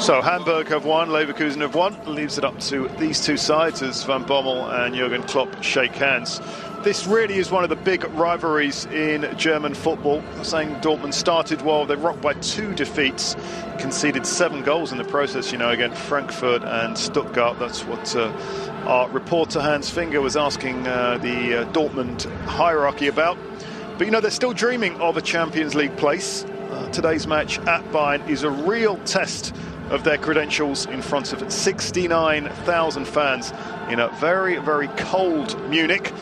So Hamburg have won, Leverkusen have won. Leaves it up to these two sides as Van Bommel and Jurgen Klopp shake hands. This really is one of the big rivalries in German football. Saying Dortmund started well, they rocked by 2 defeats, conceded 7 goals in the process, against Frankfurt and Stuttgart. That's what our reporter Hans Finger was asking the Dortmund hierarchy about. But they're still dreaming of a Champions League place. Today's match at Bayern is a real test of their credentials in front of 69,000 fans in a very, very cold Munich.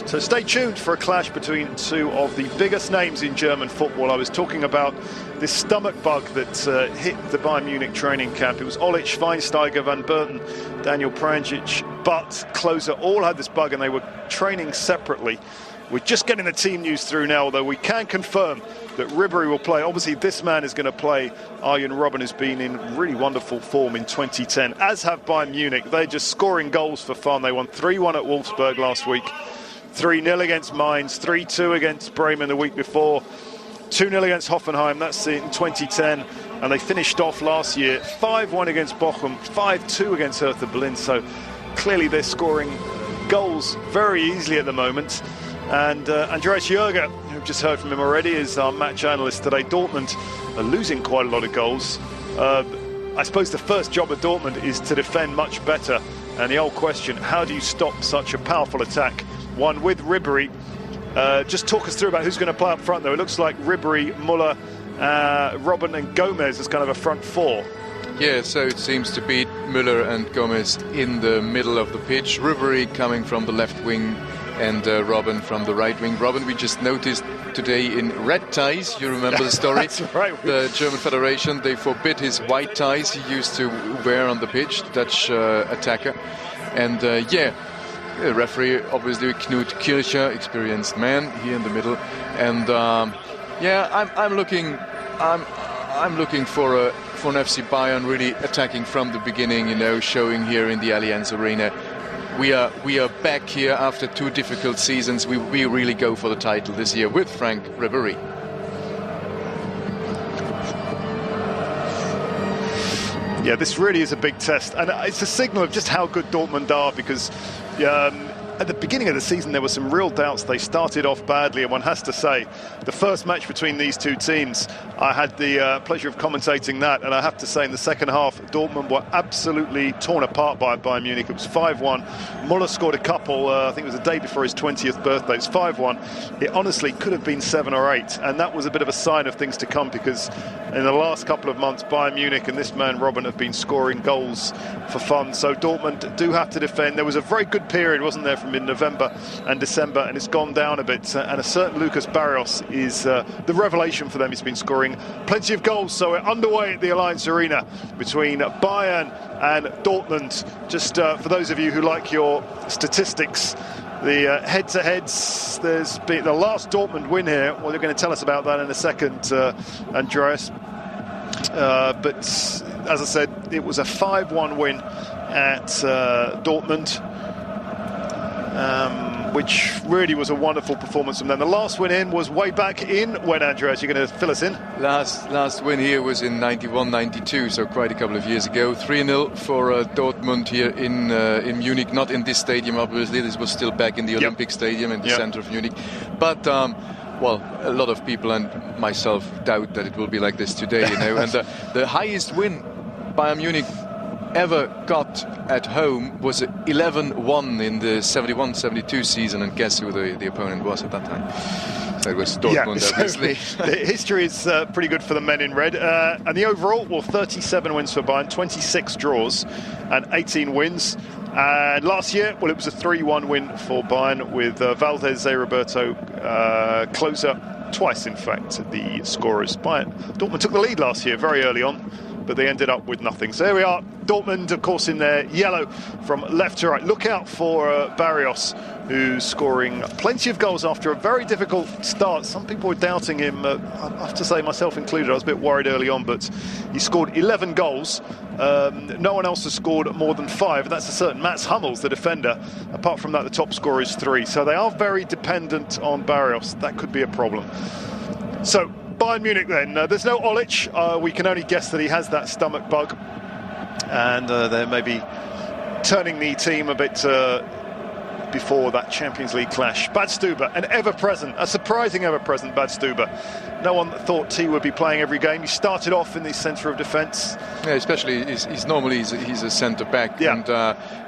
So stay tuned for a clash between 2 of the biggest names in German football. I was talking about this stomach bug that hit the Bayern Munich training camp. It was Olic, Schweinsteiger, Van Berten, Daniel Pranjic, but Klose all had this bug and they were training separately. We're just getting the team news through now, although we can confirm that Ribéry will play. Obviously, this man is going to play. Arjen Robben has been in really wonderful form in 2010, as have Bayern Munich. They're just scoring goals for fun. They won 3-1 at Wolfsburg last week, 3-0 against Mainz, 3-2 against Bremen the week before, 2-0 against Hoffenheim, that's in 2010. And they finished off last year 5-1 against Bochum, 5-2 against Hertha Berlin. So clearly they're scoring goals very easily at the moment. And Andreas Jürger, who we've just heard from him already, is our match analyst today. Dortmund are losing quite a lot of goals. I suppose the first job of Dortmund is to defend much better. And the old question, how do you stop such a powerful attack? One with Ribéry. Just talk us through about who's going to play up front, though. It looks like Ribéry, Müller, Robben and Gomez as kind of a front 4. Yeah, so it seems to be Müller and Gomez in the middle of the pitch. Ribéry coming from the left wing and Robben from the right wing. Robben, we just noticed today in red ties. You remember the story? That's right. The German Federation, they forbid his white ties he used to wear on the pitch, Dutch attacker. And the referee, obviously, Knut Kircher, experienced man here in the middle. And I'm looking for an FC Bayern really attacking from the beginning, showing here in the Allianz Arena. We are back here after 2 difficult seasons. We really go for the title this year with Frank Ribéry. Yeah, this really is a big test, and it's a signal of just how good Dortmund are, because at the beginning of the season there were some real doubts. They started off badly, and one has to say the first match between these 2 teams, I had the pleasure of commentating that, and I have to say in the second half Dortmund were absolutely torn apart by Bayern Munich. It was 5-1. Müller scored a couple, I think it was the day before his 20th birthday. It's 5-1. It honestly could have been 7 or 8, and that was a bit of a sign of things to come, because in the last couple of months Bayern Munich and this man Robben have been scoring goals for fun. So Dortmund do have to defend. There was a very good period, wasn't there, from mid-November and December, and it's gone down a bit, and a certain Lucas Barrios is the revelation for them. He's been scoring plenty of goals. So we're underway at the Allianz Arena between Bayern and Dortmund. Just for those of you who like your statistics, the head-to-heads, there's been the last Dortmund win here. Well, you're going to tell us about that in a second, Andreas. But as I said, it was a 5-1 win at Dortmund, which really was a wonderful performance from them. The last win in was way back in when, Andreas? You're going to fill us in? Last win here was in 91-92, so quite a couple of years ago. 3-0 for Dortmund here in Munich, not in this stadium, obviously. This was still back in the Olympic Stadium in the center of Munich. But a lot of people and myself doubt that it will be like this today, And the highest win Bayern Munich ever got at home was 11-1 in the 71-72 season, and guess who the opponent was at that time? So it was Dortmund, obviously. The history is pretty good for the men in red, and the overall, 37 wins for Bayern, 26 draws and 18 wins. And last year, it was a 3-1 win for Bayern with Valdez, Roberto, Klose, twice in fact, the scorers. Dortmund took the lead last year very early on, but they ended up with nothing. So here we are, Dortmund, of course, in their yellow from left to right. Look out for Barrios, who's scoring plenty of goals after a very difficult start. Some people were doubting him, I have to say, myself included. I was a bit worried early on, but he scored 11 goals. No one else has scored more than 5. That's a certain Mats Hummels, the defender. Apart from that, the top scorer is 3. So they are very dependent on Barrios. That could be a problem. So Bayern Munich then. There's no Olic. We can only guess that he has that stomach bug. and they're maybe turning the team a bit before that Champions League clash. Badstuber, a surprising ever-present Badstuber. No one thought he would be playing every game. He started off in the centre of defence. Yeah, especially he's normally a centre back, and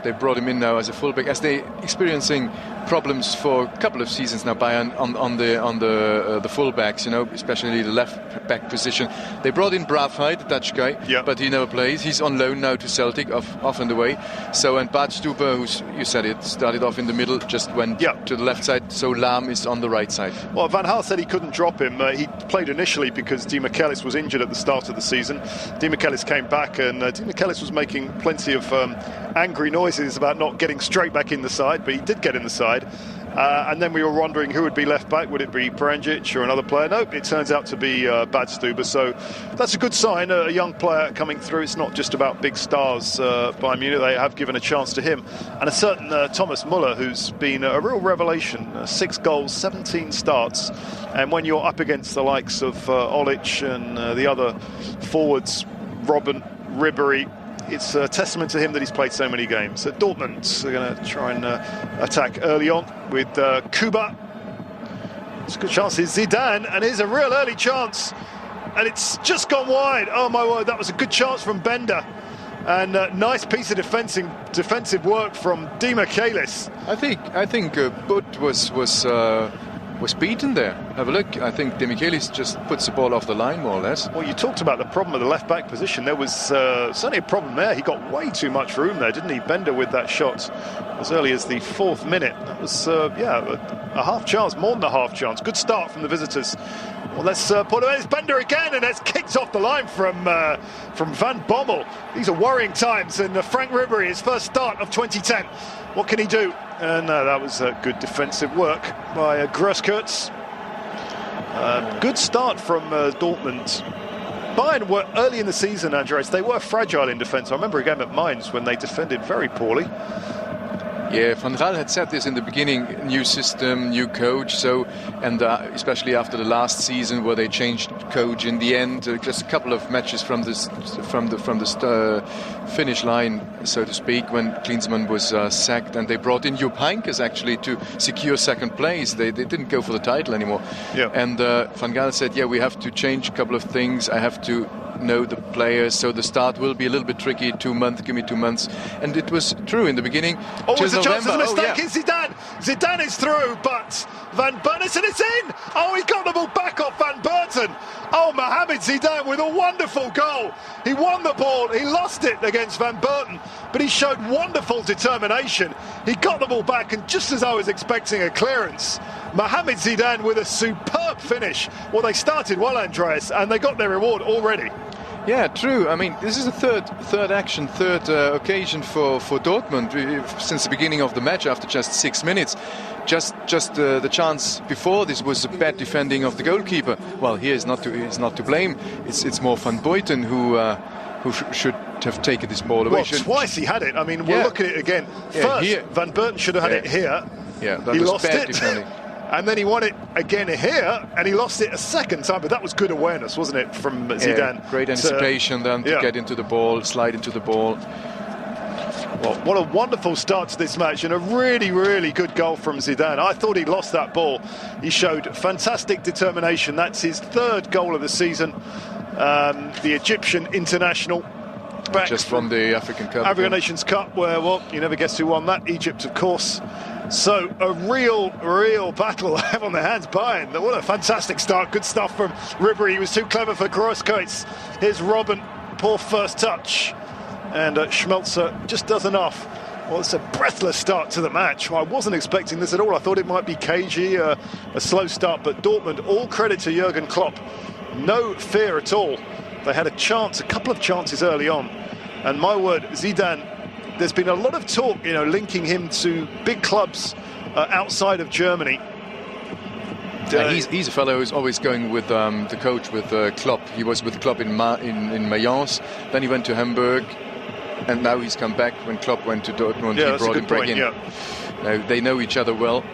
they brought him in now as a fullback, as they experiencing problems for a couple of seasons now, Bayern, on the fullbacks, especially the left back position. They brought in Bravheid, the Dutch guy, but he never plays. He's on loan now to Celtic, off and away. So, and Badstuber, you said it, started off in the middle, just went to the left side. So Lahm is on the right side. Well, Van Gaal said he couldn't drop him. He played initially because Di Michelis was injured at the start of the season. Di Michelis came back, and Di Michelis was making plenty of angry noises about not getting straight back in the side, but he did get in the side. And then we were wondering who would be left back. Would it be Peranjic or another player? Nope, it turns out to be Badstuber. So that's a good sign, a young player coming through. It's not just about big stars Bayern Munich. They have given a chance to him. And a certain Thomas Muller, who's been a real revelation. 6 goals, 17 starts. And when you're up against the likes of Olic and the other forwards, Robben, Ribéry, it's a testament to him that he's played so many games. So Dortmund are going to try and attack early on with Kuba. It's a good chance. It's Zidane, and here's a real early chance. And it's just gone wide. Oh, my word, that was a good chance from Bender. And nice piece of defensive work from Di Michelis. I think Butt was beaten there. Have a look. I think Di Michelis just puts the ball off the line, more or less. Well, you talked about the problem of the left-back position. There was certainly a problem there. He got way too much room there, didn't he? Bender with that shot as early as the 4th minute. That was, a half chance, more than a half chance. Good start from the visitors. Well, let's put it in. It's Bender again, and it's kicked off the line from Van Bommel. These are worrying times, and Frank Ribéry, his first start of 2010. What can he do? And that was good defensive work by Grosskreutz. Good start from Dortmund. Bayern were early in the season, Andreas. They were fragile in defence. I remember a game at Mainz when they defended very poorly. Yeah, Van Gaal had said this in the beginning: new system, new coach. So, and especially after the last season where they changed coach in the end, just a couple of matches from the finish line, so to speak, when Klinsmann was sacked, and they brought in Jupp Heynckes actually to secure second place. They didn't go for the title anymore. Yeah. And Van Gaal said, we have to change a couple of things. I have to know the players, so the start will be a little bit tricky. 2 months, give me 2 months. And it was true in the beginning. Oh, it's a chance, there's a mistake in Zidane. Zidane is through, but Van Berten is in. Oh, he got the ball back off Van Berten. Oh, Mohamed Zidane with a wonderful goal. He won the ball, he lost it against Van Berten, but he showed wonderful determination. He got the ball back, and just as I was expecting a clearance, Mohamed Zidane with a superb finish. Well, they started well, Andreas, and they got their reward already. Yeah, true. I mean, this is the third occasion for Dortmund since the beginning of the match. After just 6 minutes, just the chance before this was a bad defending of the goalkeeper. Well, here is not to blame. It's more Van Buiten who should have taken this ball away. Well, twice he had it. I mean, we'll look at it again. First, Van Berten should have had it here. Yeah, that he was lost bad it. defending. And then he won it again here, and he lost it a second time. But that was good awareness, wasn't it, from Zidane? Yeah, great anticipation then to get into the ball, slide into the ball. Well, what a wonderful start to this match, and a really, really good goal from Zidane. I thought he lost that ball. He showed fantastic determination. That's his 3rd goal of the season. The Egyptian international. Just from the African Cup. African Nations Cup, where, well, you never guess who won that. Egypt, of course. So a real battle have on their hands. Bayern, what a fantastic start. Good stuff from Ribéry. He was too clever for Grosskreutz. Here's Robben, poor first touch. And Schmelzer just does enough. Well, it's a breathless start to the match. Well, I wasn't expecting this at all. I thought it might be cagey, a slow start. But Dortmund, all credit to Jurgen Klopp. No fear at all. They had a couple of chances early on. And my word, Zidane, there's been a lot of talk, linking him to big clubs outside of Germany. He's a fellow who's always going with the coach, with Klopp. He was with Klopp in Mayence, then he went to Hamburg, and now he's come back. When Klopp went to Dortmund, he brought him back in. Now, they know each other well.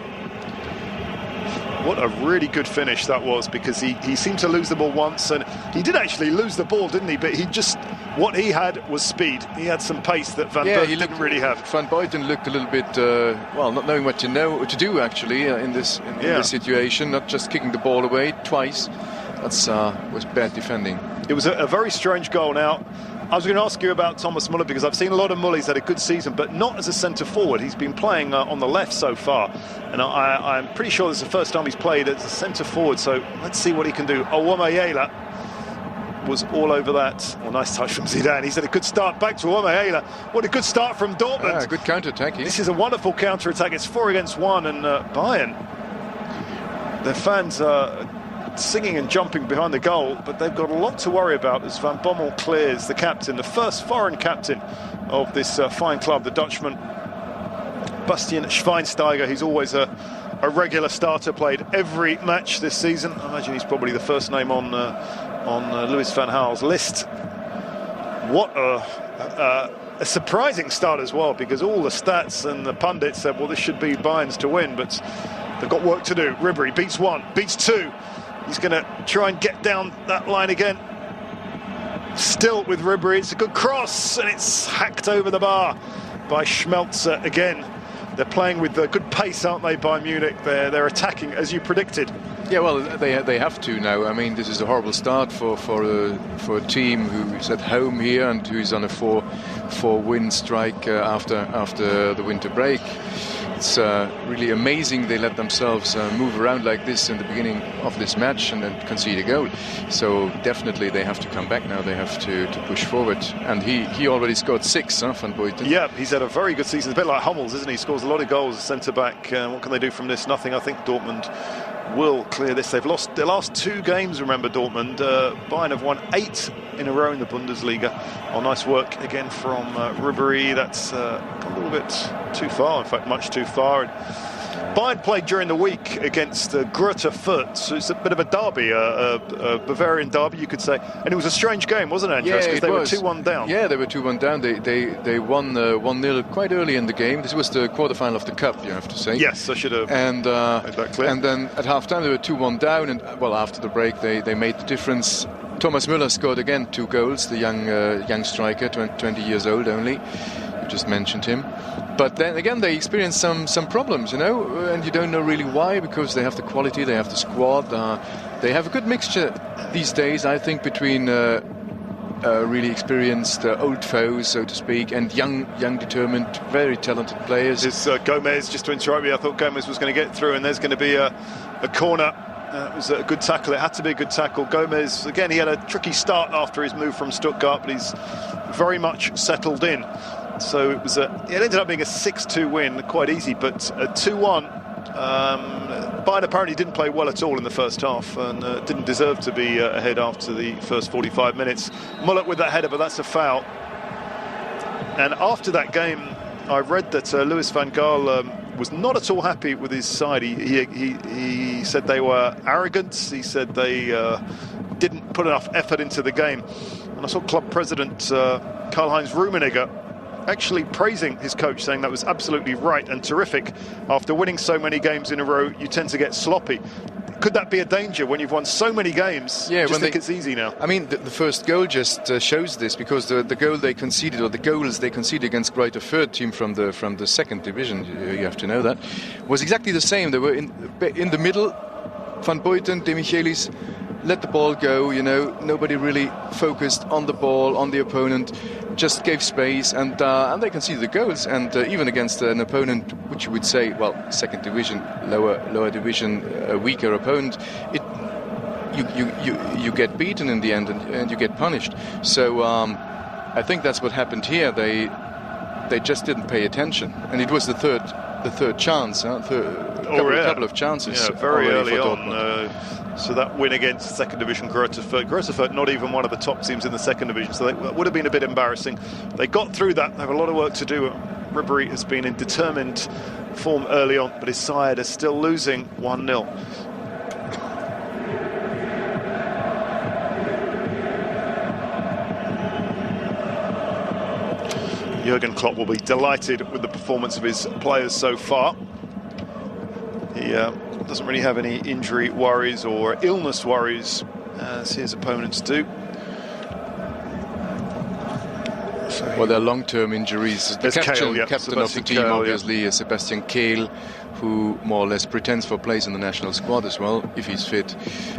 What a really good finish that was, because he seemed to lose the ball once, and he did actually lose the ball, didn't he? But he just what he had was speed. He had some pace that Van Beek didn't really have. Van Buiten looked a little bit, not knowing what to do actually in this situation. Not just kicking the ball away twice. That's was bad defending. It was a very strange goal. Now, I was going to ask you about Thomas Müller, because I've seen a lot of Müller. He's had a good season, but not as a centre forward. He's been playing on the left so far, and I'm pretty sure this is the first time he's played as a centre forward. So let's see what he can do. Owomayela was all over that. Well, nice touch from Zidane. He's had a good start back to Owomayela. What a good start from Dortmund. Good counter-attack here. This is a wonderful counter-attack. It's 4 against 1, and Bayern, their fans are singing and jumping behind the goal, but they've got a lot to worry about as Van Bommel clears, the captain, the first foreign captain of this fine club, the Dutchman Bastian Schweinsteiger. He's always a regular starter, played every match this season. I imagine he's probably the first name on Louis van Gaal's list. What a surprising start as well, because all the stats and the pundits said, well, this should be Bayern's to win, but they've got work to do. Ribéry beats 1, beats 2. He's going to try and get down that line again. Still with Ribéry. It's a good cross, and it's hacked over the bar by Schmelzer again. They're playing with good pace, aren't they, Bayern Munich? They're attacking as you predicted. Yeah, well, they have to now. I mean, this is a horrible start for a team who's at home here and who's on a 4-win strike after the winter break. It's really amazing they let themselves move around like this in the beginning of this match and then concede a goal. So definitely they have to come back now. They have to push forward. And he already scored 6, Van Buiten. Yeah, he's had a very good season. A bit like Hummels, isn't he? He scores a lot of goals, centre-back. What can they do from this? Nothing. I think Dortmund will clear this. They've lost their last 2 games, remember, Dortmund. Bayern have won 8 in a row in the Bundesliga. Oh, nice work again from Ribéry. That's a little bit too far, in fact, much too far. Bayern played during the week against Greuther Fürth, so it's a bit of a derby, a Bavarian derby, you could say. And it was a strange game, wasn't it, Andreas? Because they were 2-1 down. Yeah, they were 2-1 down. They won 1-0 quite early in the game. This was the quarterfinal of the Cup, you have to say. Yes, I should have made that clear. And then at half-time they were 2-1 down, and well, after the break they made the difference. Thomas Müller scored again 2 goals, the young striker, 20 years old only. You just mentioned him. But then again, they experienced some problems, and you don't know really why, because they have the quality, they have the squad. They have a good mixture these days, I think, between really experienced old foes, so to speak, and young, determined, very talented players. This Gomez, just to interrupt you, I thought Gomez was going to get through, and there's going to be a corner. It was a good tackle. It had to be a good tackle. Gomez, again, he had a tricky start after his move from Stuttgart, but he's very much settled in. So it ended up being a 6-2 win, quite easy, but a 2-1. Bayern apparently didn't play well at all in the first half and didn't deserve to be ahead after the first 45 minutes. Müller with that header, but that's a foul. And after that game, I read that Louis van Gaal was not at all happy with his side. He said they were arrogant. He said they didn't put enough effort into the game. And I saw club president Karl-Heinz Rummenigge actually praising his coach, saying that was absolutely right and terrific. After winning so many games in a row, you tend to get sloppy. Could that be a danger when you've won so many games? Yeah, just think it's easy now. I mean, the first goal just shows this, because the goal they conceded, or the goals they conceded against Greuther Fürth, team from the second division, you have to know that, was exactly the same. They were in the middle. Van Buiten, De Michelis let the ball go, nobody really focused on the ball, on the opponent, just gave space, and they conceded the goals. And even against an opponent, which you would say, well, second division, lower division, a weaker opponent, you get beaten in the end, and you get punished. So I think that's what happened here. They just didn't pay attention, and it was the third chance, a couple of chances, very early on. So that win against second division Greuther Fürth, not even one of the top teams in the second division, so that would have been a bit embarrassing. They got through that. They have a lot of work to do. Ribéry has been in determined form early on, but his side is still losing 1-0. Jurgen Klopp will be delighted with the performance of his players so far. He doesn't really have any injury worries or illness worries, as his opponents do. Well, there are long-term injuries. The captain of the team, obviously, is Sebastian Kehl, who more or less pretends for place in the national squad as well, if he's fit.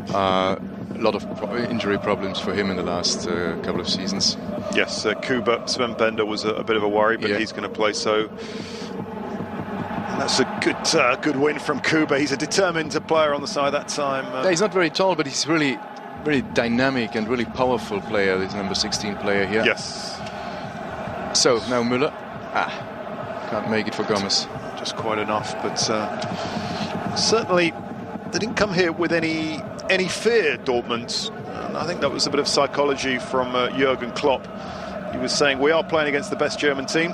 A lot of injury problems for him in the last couple of seasons. Yes, Kuba, Sven Bender was a bit of a worry, but he's going to play. So that's a good win from Kuba. He's a determined player on the side that time. He's not very tall, but he's really dynamic and really powerful player. This number 16 player here. Yes. So now Müller. Can't make it for Gomez. Just quite enough, but certainly they didn't come here with any fear, Dortmund. And I think that was a bit of psychology from Jurgen Klopp. He was saying, we are playing against the best German team,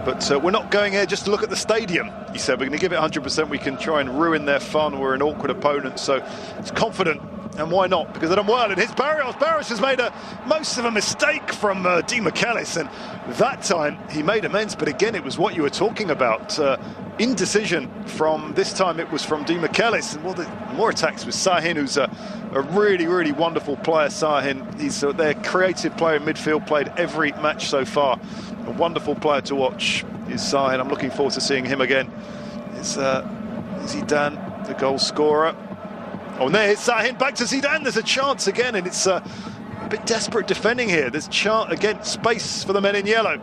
but we're not going here just to look at the stadium. He said, we're going to give it 100%. We can try and ruin their fun. We're an awkward opponent. So it's confident. And why not? Because they've done well. And here's Barrios. Barrios has made most of a mistake from Di Michelis. And that time he made amends. But again, it was what you were talking about. Indecision from this time. It was from Di Michelis. And the more attacks with Sahin, who's a really, really wonderful player. Sahin, he's their creative player in midfield, played every match so far. A wonderful player to watch is Sahin. I'm looking forward to seeing him again. Is Zidane, the goal scorer. Oh, and there's Sahin, back to Zidane. There's a chance again, and it's a bit desperate defending here. There's again space for the men in yellow.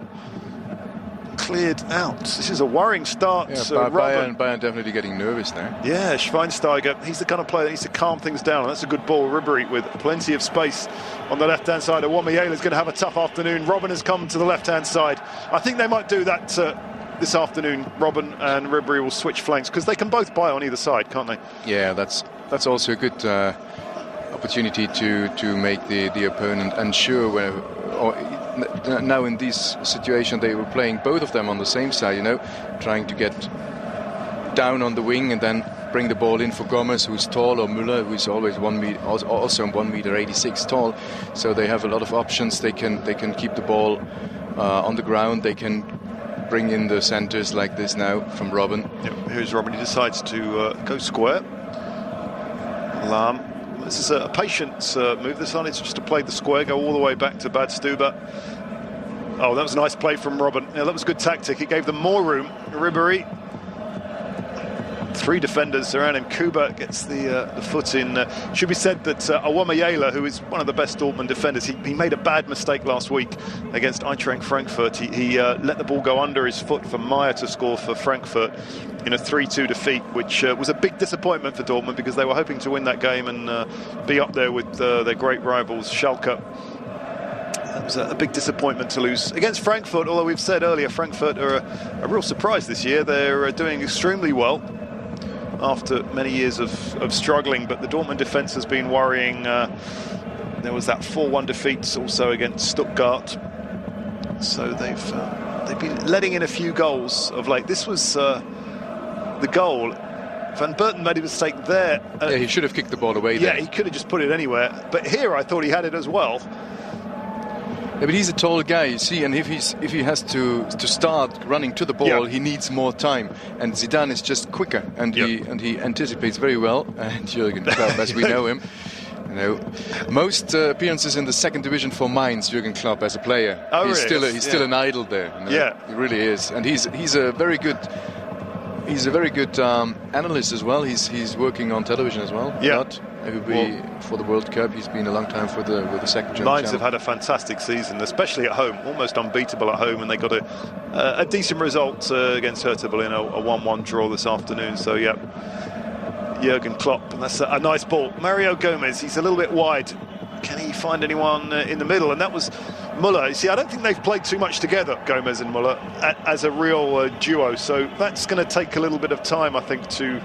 Cleared out. This is a worrying start. Yeah, Bayern definitely getting nervous now. Yeah, Schweinsteiger, he's the kind of player that needs to calm things down. That's a good ball. Ribéry with plenty of space on the left-hand side. Aubameyang is going to have a tough afternoon. Robben has come to the left-hand side. I think they might do that this afternoon. Robben and Ribéry will switch flanks because they can both buy on either side, can't they? Yeah, that's also a good opportunity to make the opponent unsure. Now in this situation they were playing both of them on the same side, trying to get down on the wing and then bring the ball in for Gomez, who's tall, or Müller, who's always 1 meter 86 tall. So they have a lot of options. They can keep the ball on the ground. They can bring in the centers like this now from Robben. Yep, here's Robben. He decides to go square. Lahm. This is a patient move. This one is just to play the square, go all the way back to Bad Stuber. Oh, that was a nice play from Robben. Yeah, that was good tactic. It gave them more room. Ribéry. 3 defenders around him. Kuba gets the foot in. Should be said that Aubameyang, who is one of the best Dortmund defenders, he made a bad mistake last week against Eintracht Frankfurt. He let the ball go under his foot for Meyer to score for Frankfurt in a 3-2 defeat, which was a big disappointment for Dortmund because they were hoping to win that game and be up there with their great rivals Schalke. That was a big disappointment to lose against Frankfurt, although we've said earlier Frankfurt are a real surprise this year. They're doing extremely well after many years of struggling, but the Dortmund defence has been worrying. There was that 4-1 defeat also against Stuttgart, so they've been letting in a few goals of late. This was the goal. Van Berten made a mistake there. Yeah, he should have kicked the ball away there. Yeah, he could have just put it anywhere, but here I thought he had it as well. Yeah, but he's a tall guy, you see, and if he has to start running to the ball, he needs more time. And Zidane is just quicker, and he anticipates very well. And Jurgen Klopp, as we know him, most appearances in the second division for Mainz, Jurgen Klopp as a player. Oh, he's really? still an idol there. Yeah, he really is, and he's a very good. He's a very good analyst as well. He's working on television as well. Yeah. For the World Cup. He's been a long time with the second German Mainz have had a fantastic season, especially at home, almost unbeatable at home, and they got a decent result against Hertha Berlin, a 1-1 draw this afternoon. So yeah, Jurgen Klopp, and that's a nice ball. Mario Gomez, he's a little bit wide. Can he find anyone in the middle? And that was Müller. You see, I don't think they've played too much together, Gomez and Müller, as a real duo. So that's going to take a little bit of time, I think, to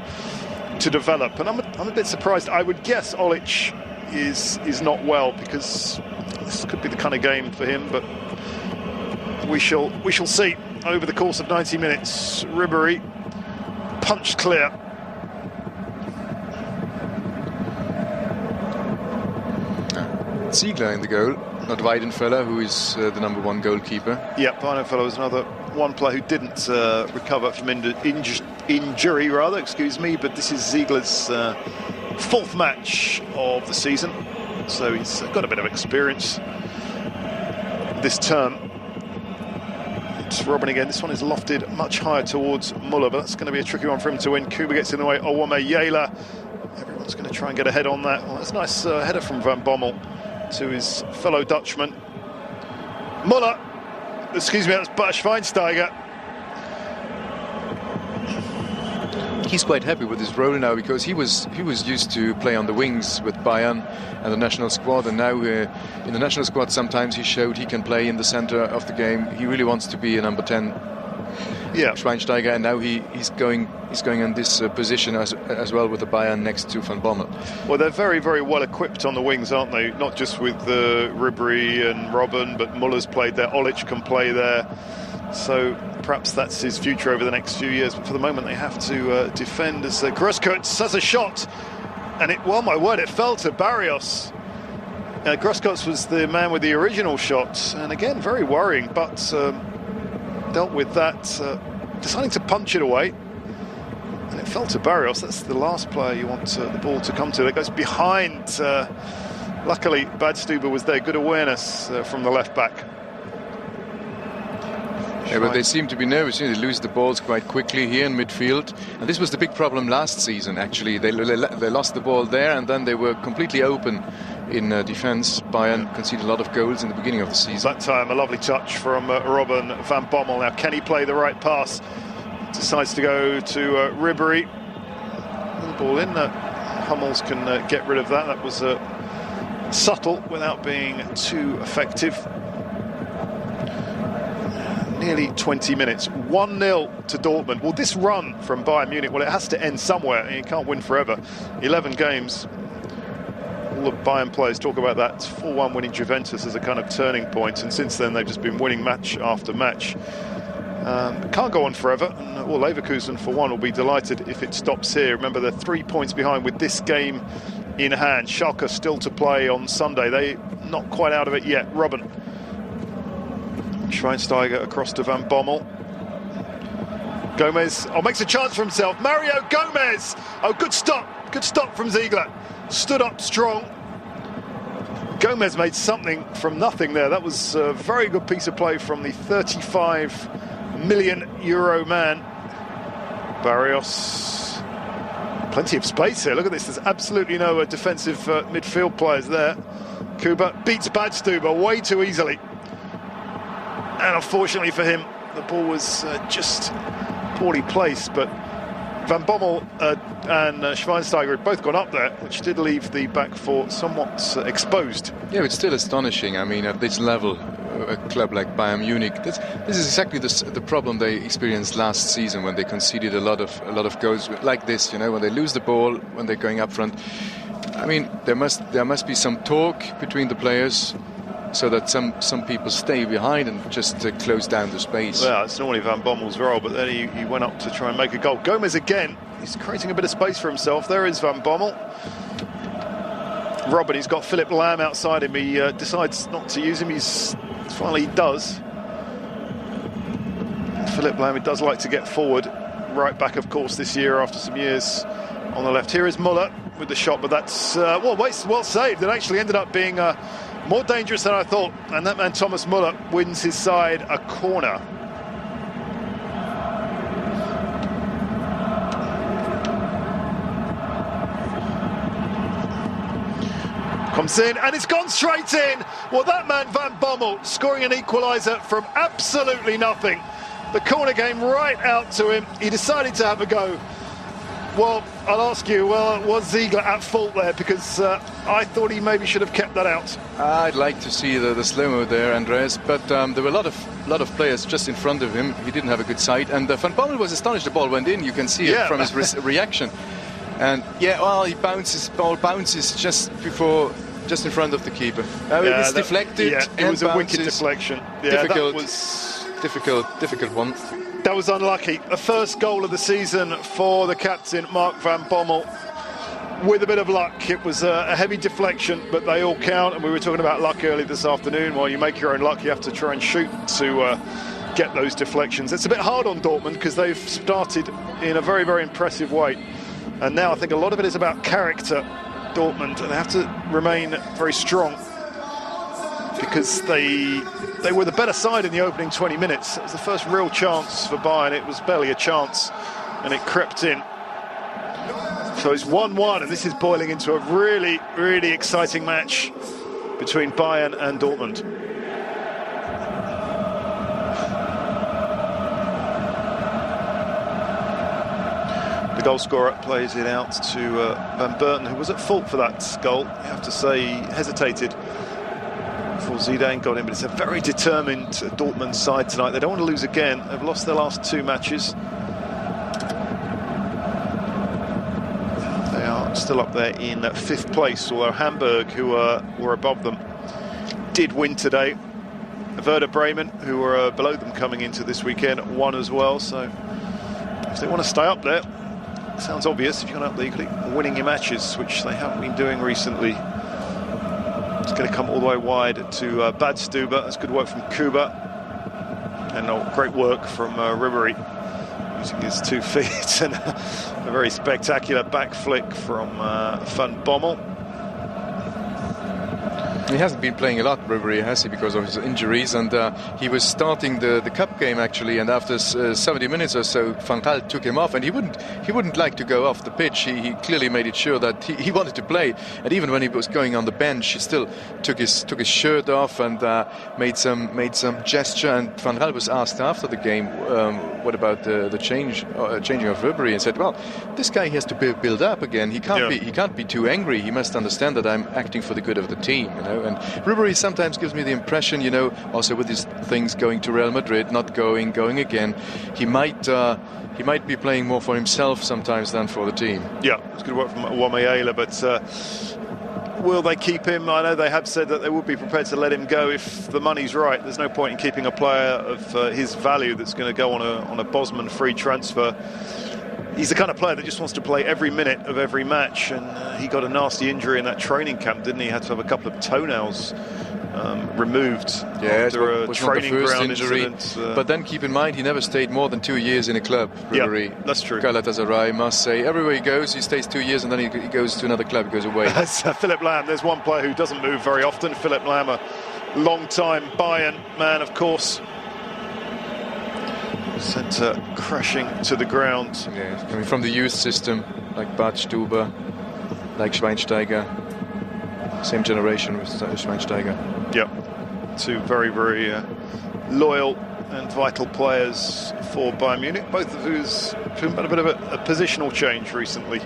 develop. And I'm a bit surprised. I would guess Olic is not well, because this could be the kind of game for him. But we shall see over the course of 90 minutes. Ribéry punched clear. Ziegler in the goal, not Weidenfeller, who is the number 1 goalkeeper. Yeah, Weidenfeller was another one player who didn't recover from injury, but this is Ziegler's 4th match of the season, so he's got a bit of experience this term. Robin again. This one is lofted much higher towards Muller, but that's going to be a tricky one for him to win. Kuba gets in the way. Owome-Yela. Everyone's going to try and get ahead on that. Well, that's a nice header from Van Bommel to his fellow Dutchman. Muller. Excuse me, that's Schweinsteiger. He's quite happy with his role now, because he was used to play on the wings with Bayern and the national squad, and now in the national squad sometimes he showed he can play in the center of the game. He really wants to be a number 10. Yeah, Schweinsteiger, and now he's going in this position as well with the Bayern next to Van Bommel. Well, they're very, very well equipped on the wings, aren't they? Not just with Ribéry and Robben, but Muller's played there. Olic can play there. So perhaps that's his future over the next few years. But for the moment, they have to defend as Grosskreutz has a shot. And well, my word, it fell to Barrios. Grosskreutz was the man with the original shot. And again, very worrying, but dealt with that, deciding to punch it away. And it fell to Barrios. That's the last player you want the ball to come to. That goes behind. Luckily, Badstuber was there. Good awareness from the left back. Yeah, but they seem to be nervous. They lose the balls quite quickly here in midfield. And this was the big problem last season, actually. They lost the ball there, and then they were completely open in defence. Bayern conceded a lot of goals in the beginning of the season. That time, a lovely touch from Robben Van Bommel. Now, can he play the right pass? Decides to go to Ribéry. The ball in. Hummels can get rid of that. That was subtle without being too effective. Nearly 20 minutes. 1-0 to Dortmund. Well, this run from Bayern Munich, well, it has to end somewhere. You can't win forever. 11 games. All the Bayern players talk about that 4-1 winning Juventus as a kind of turning point, and since then they've just been winning match after match. Can't go on forever, and Leverkusen, for one, will be delighted if it stops here. Remember, they're 3 points behind with this game in hand. Schalke still to play on Sunday. They're not quite out of it yet. Robben. Schweinsteiger across to Van Bommel. Gomez makes a chance for himself. Mario Gomez. Oh, good stop from Ziegler. Stood up strong. Gomez made something from nothing there. That was a very good piece of play from the 35 million euro man. Barrios. Plenty of space here. Look at this. There's absolutely no defensive midfield players there. Kuba beats Badstuber way too easily. And unfortunately for him, the ball was just poorly placed. But Van Bommel and Schweinsteiger had both gone up there, which did leave the back four somewhat exposed. Yeah, it's still astonishing. I mean, at this level, a club like Bayern Munich, this is exactly the problem they experienced last season when they conceded a lot of goals like this. You know, when they lose the ball, when they're going up front. I mean, there must be some talk between the players, so that some people stay behind and just close down the space. Well, it's normally Van Bommel's role, but then he went up to try and make a goal. Gomez again, he's creating a bit of space for himself. There is Van Bommel. Robben, he's got Philip Lam outside him. He decides not to use him. Finally he does. Philip Lam, he does like to get forward. Right back, of course, this year after some years on the left. Here is Muller with the shot, but that's well saved. It actually ended up being more dangerous than I thought, and that man Thomas Muller wins his side a corner. Comes in, and it's gone straight in. Well, that man Van Bommel scoring an equaliser from absolutely nothing. The corner came right out to him. He decided to have a go. Well, I'll ask you, was Ziegler at fault there? Because I thought he maybe should have kept that out. I'd like to see the slow-mo there, Andreas, but there were a lot of players just in front of him. He didn't have a good sight, and Van Bommel was astonished the ball went in. You can see it from his reaction. And ball bounces just in front of the keeper. It's deflected. Yeah, it was a wicked deflection. Yeah, difficult, that was difficult one. That was unlucky. A first goal of the season for the captain, Mark Van Bommel. With a bit of luck, it was a heavy deflection, but they all count. And we were talking about luck earlier this afternoon. While you make your own luck, you have to try and shoot to get those deflections. It's a bit hard on Dortmund because they've started in a very, very impressive way. And now I think a lot of it is about character, Dortmund, and they have to remain very strong. because they were the better side in the opening 20 minutes. It was the first real chance for Bayern. It was barely a chance, and it crept in. So it's 1-1, and this is boiling into a really, really exciting match between Bayern and Dortmund. The goal scorer plays it out to Van Burten, who was at fault for that goal. You have to say he hesitated before Zidane got in, but it's a very determined Dortmund side tonight. They don't want to lose again. They've lost their last 2 matches. They are still up there in 5th place, although Hamburg, who were above them, did win today. Werder Bremen, who were below them coming into this weekend, won as well. So if they want to stay up there, it sounds obvious, if you're not up there, you could keep winning your matches, which they haven't been doing recently. It's going to come all the way wide to Badstuber. That's good work from Kuba. And great work from Ribéry, using his 2 feet. And a very spectacular back flick from Van Bommel. He hasn't been playing a lot, Ribéry, has he, because of his injuries, and he was starting the cup game actually, and after 70 minutes or so, Van Gaal took him off, and he wouldn't like to go off the pitch. He clearly made it sure that he wanted to play, and even when he was going on the bench, he still took his shirt off and made some gesture. And Van Gaal was asked after the game, what about the changing of Ribéry, and said, well, this guy has to build up again. He can't be too angry. He must understand that I'm acting for the good of the team, you know. And Ribéry sometimes gives me the impression, you know, also with these things going to Real Madrid, not going again, he might be playing more for himself sometimes than for the team. Yeah, it's good work from Aubameyang, but will they keep him? I know they have said that they would be prepared to let him go if the money's right. There's no point in keeping a player of his value that's going to go on a Bosman free transfer. He's the kind of player that just wants to play every minute of every match, and he got a nasty injury in that training camp, didn't he? He had to have a couple of toenails removed after a training ground injury. Incident. But then keep in mind, he never stayed more than 2 years in a club, Ribéry. Yeah, that's true. Galatasaray, Marseille, everywhere he goes, he stays 2 years, and then he goes to another club, he goes away. That's Philipp Lahm. There's one player who doesn't move very often. Philipp Lahm, a long-time Bayern man, of course. Sent crashing to the ground. Yeah, coming from the youth system, like Bad Stuber, like Schweinsteiger. Same generation with Schweinsteiger. Yeah, 2 very, very loyal and vital players for Bayern Munich, both of who's had a bit of a positional change recently.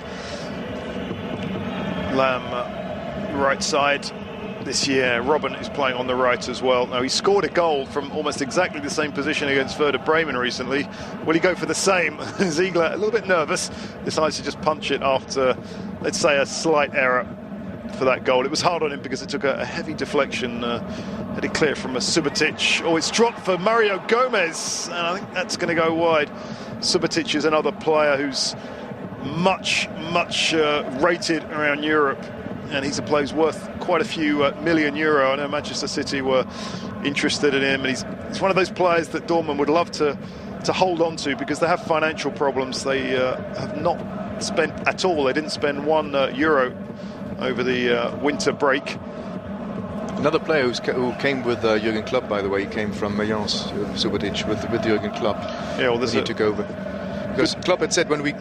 Lahm, right side. This year, Robben is playing on the right as well. Now, he scored a goal from almost exactly the same position against Werder Bremen recently. Will he go for the same? Ziegler, a little bit nervous, decides to just punch it after, let's say, a slight error for that goal. It was hard on him because it took a heavy deflection, headed clear from a Subotic. Oh, it's dropped for Mario Gomez, and I think that's going to go wide. Subotic is another player who's much rated around Europe, and he's a player who's worth quite a few million euro. I know Manchester City were interested in him, and he's one of those players that Dortmund would love to hold on to because they have financial problems. They have not spent at all. They didn't spend €1 over the winter break. Another player who came with Jurgen Klopp, by the way, he came from Mayence, Subotic, with Jurgen Klopp. Yeah, well, he took over. Because Klopp had said, when we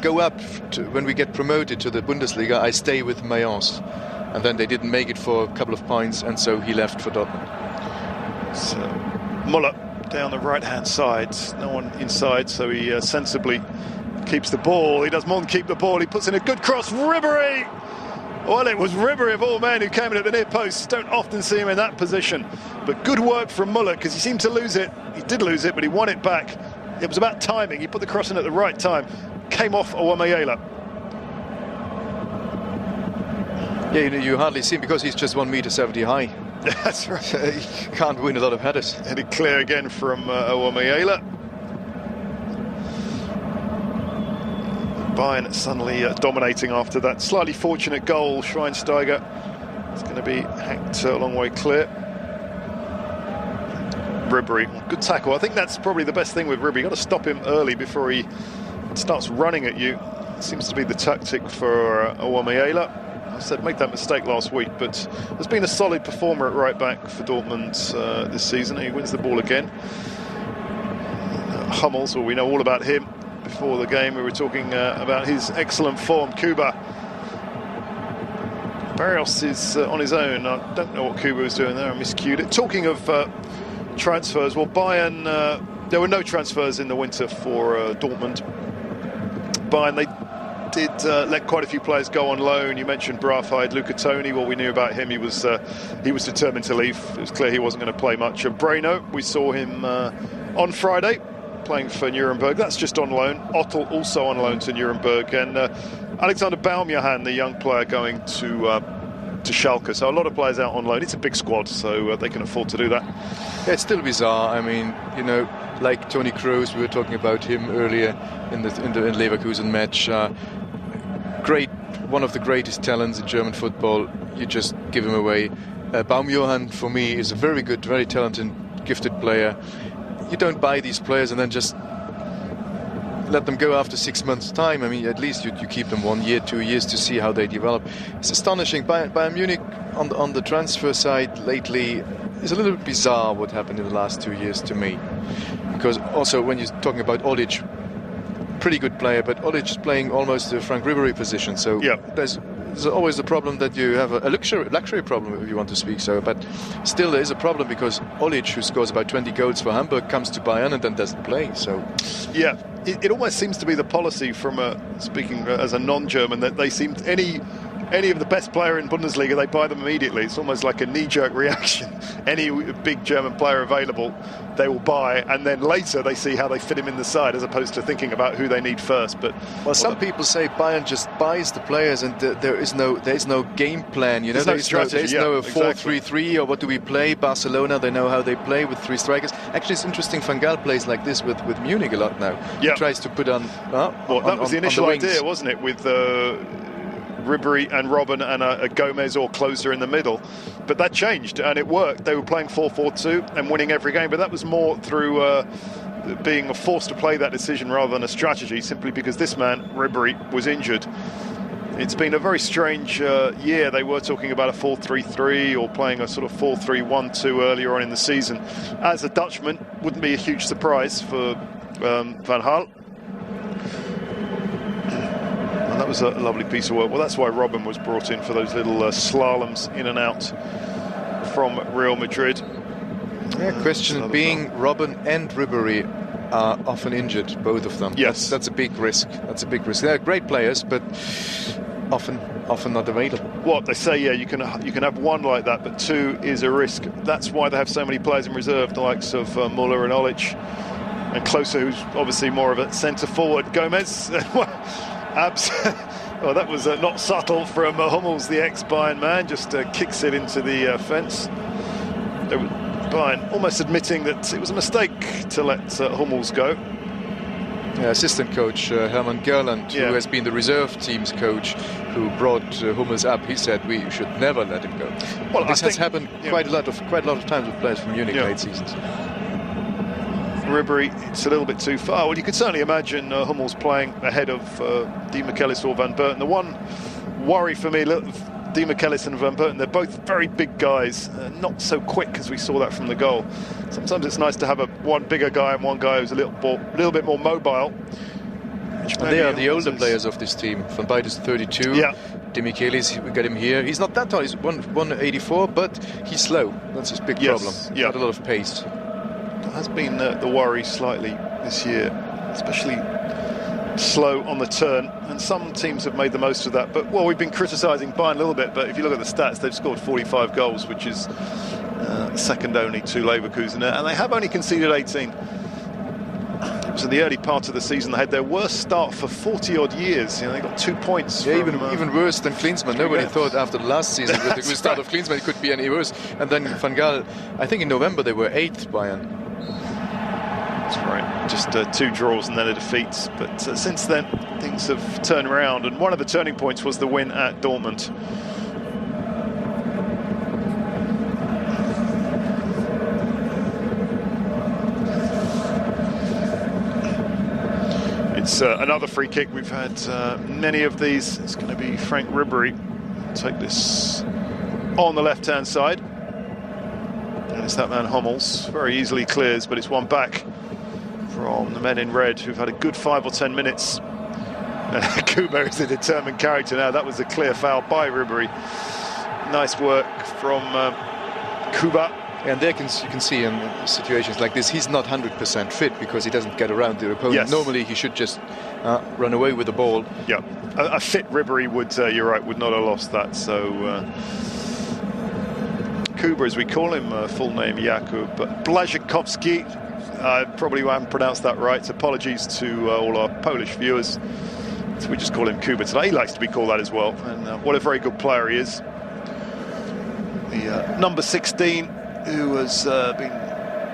get promoted to the Bundesliga, I stay with Mayence. And then they didn't make it for a couple of points, and so he left for Dortmund. So Muller down the right-hand side, no one inside, so he sensibly keeps the ball. He does more than keep the ball, he puts in a good cross. Ribéry! Well, it was Ribéry of all men who came in at the near post. Don't often see him in that position. But good work from Muller, because he seemed to lose it. He did lose it, but he won it back. It was about timing. He put the cross in at the right time. Came off Aubameyang. Yeah, you hardly see him because he's just 1.70 meters high. That's right. He can't win a lot of headers. Headed clear again from Aubameyang. Bayern suddenly dominating after that slightly fortunate goal. Schweinsteiger is going to be hacked a long way clear. Ribéry, good tackle. I think that's probably the best thing with Ribéry. You've got to stop him early before he starts running at you. Seems to be the tactic for Aubameyang. I said made that mistake last week, but has been a solid performer at right back for Dortmund this season. He wins the ball again. Hummels, well, we know all about him. Before the game we were talking about his excellent form. Kuba. Barrios is on his own. I don't know what Kuba was doing there. I miscued it. Talking of transfers, well, Bayern, there were no transfers in the winter for Dortmund. Bayern, they did let quite a few players go on loan. You mentioned Braafheid, Luca Toni. Well, we knew about him. He was determined to leave. It was clear he wasn't going to play much. Breno, we saw him on Friday playing for Nuremberg. That's just on loan. Ottel also on loan to Nuremberg, and Alexander Baumjohann, the young player, going to Schalke. So a lot of players out on loan. It's a big squad, so they can afford to do that. Yeah, it's still bizarre. I mean, you know, like Toni Kroos, we were talking about him earlier in the Leverkusen match. Great, one of the greatest talents in German football. You just give him away. Baumjohann, for me, is a very good, very talented, gifted player. You don't buy these players and then just let them go after 6 months' time. I mean, at least you keep them 1 year, 2 years to see how they develop. It's astonishing. Bayern Munich on the transfer side lately is a little bit bizarre what happened in the last 2 years to me. Because also when you're talking about Olic, pretty good player, but Olic is playing almost the Frank Ribery position. So there's always the problem that you have a luxury problem, if you want to speak so. But still there is a problem because Olic, who scores about 20 goals for Hamburg, comes to Bayern and then doesn't play. So yeah, it almost seems to be the policy from speaking as a non-German that they seem any of the best player in Bundesliga, they buy them immediately. It's almost like a knee-jerk reaction. Any big German player available, they will buy, and then later they see how they fit him in the side, as opposed to thinking about who they need first. But some people say Bayern just buys the players, and there is no game plan. You know, there's no strategy. There's no 4-3-3 or what do we play? Barcelona, they know how they play with 3 strikers. Actually, it's interesting. Van Gaal plays like this with Munich a lot now. He tries to put on. That was the initial idea, wasn't it? With Ribery and Robben and a Gomez or closer in the middle, but that changed and it worked. They were playing 4-4-2 and winning every game, but that was more through being forced to play that decision rather than a strategy, simply because this man Ribery was injured. It's been a very strange year. They were talking about a 4-3-3 or playing a sort of 4-3-1-2 earlier on in the season. As a Dutchman, wouldn't be a huge surprise for Van Gaal. And that was a lovely piece of work. Well, that's why Robben was brought in, for those little slaloms in and out from Real Madrid. Yeah, question being, Robben and Ribery are often injured, both of them. Yes. That's a big risk. That's a big risk. They're great players, but often not available. What they say, yeah, you can have one like that, but 2 is a risk. That's why they have so many players in reserve, the likes of Muller and Olic, and Klose, who's obviously more of a centre forward. Gomez. Well, that was not subtle from Hummels, the ex-Bayern man, just kicks it into the fence. Bayern almost admitting that it was a mistake to let Hummels go. Yeah, assistant coach Hermann Gerland, who has been the reserve team's coach, who brought Hummels up, he said we should never let him go. Well, this has happened quite a lot of times with players from Munich late seasons. Ribery, it's a little bit too far. Well, you could certainly imagine Hummels playing ahead of Di Michelis or Van Berten. The one worry for me, Di Michelis and Van Berten, they're both very big guys, not so quick as we saw that from the goal. Sometimes it's nice to have one bigger guy and one guy who's a little bit more mobile. They are the older players of this team. Van Berten is 32. Yeah. Di Michelis, we got him here. He's not that tall. He's 184, but he's slow. That's his big problem. He's got a lot of pace. Has been the worry slightly this year, especially slow on the turn, and some teams have made the most of that. But, well, we've been criticising Bayern a little bit, but if you look at the stats, they've scored 45 goals, which is second only to Leverkusen, and they have only conceded 18. It was in the early part of the season they had their worst start for 40-odd years. You know, they got 2 points. Yeah, even worse than Klinsmann. Nobody thought after the last season that the start of Klinsmann could be any worse. And then Van Gaal, I think in November they were 8th, Bayern. That's right, just 2 draws and then a defeat. But since then, things have turned around, and one of the turning points was the win at Dortmund. It's another free kick. We've had many of these. It's going to be Frank Ribery take this on the left-hand side. And it's that man Hummels. Very easily clears, but it's one back from the men in red who've had a good 5 or 10 minutes. Kuba is a determined character now. That was a clear foul by Ribéry. Nice work from Kuba. And there you can see in situations like this, he's not 100% fit because he doesn't get around the opponent. Yes. Normally he should just run away with the ball. Yeah, a fit Ribéry would, you're right, would not have lost that. So Kuba, as we call him, full name Jakub Błaszczykowski. I probably haven't pronounced that right. Apologies to all our Polish viewers. So we just call him Kuba today. He likes to be called that as well. And what a very good player he is. The number 16, who has been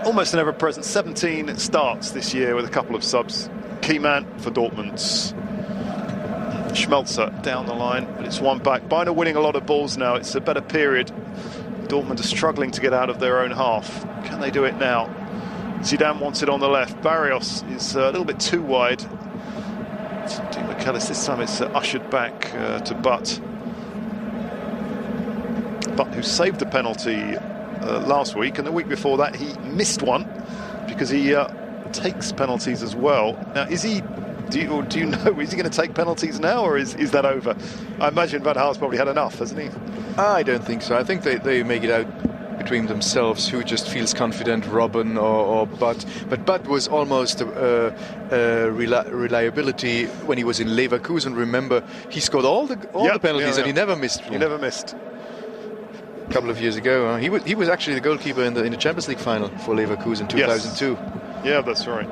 almost an ever-present 17 starts this year with a couple of subs. Key man for Dortmund. Schmelzer down the line, but it's one back. Bayern are winning a lot of balls now. It's a better period. Dortmund are struggling to get out of their own half. Can they do it now? Zidane wants it on the left. Barrios is a little bit too wide. Di McAllis, this time it's ushered back to Butt. Butt, who saved the penalty last week, and the week before that he missed one because he takes penalties as well. Now, is he? Do you know? Is he going to take penalties now, or is that over? I imagine Van Gaal's probably had enough, hasn't he? I don't think so. I think they make it out between themselves who just feels confident, Robben or Butt. But Butt was almost reliability when he was in Leverkusen. Remember, he scored all the penalties and he never missed. He never missed. A couple of years ago, he was actually the goalkeeper in the Champions League final for Leverkusen 2002. Yes. Yeah, that's right.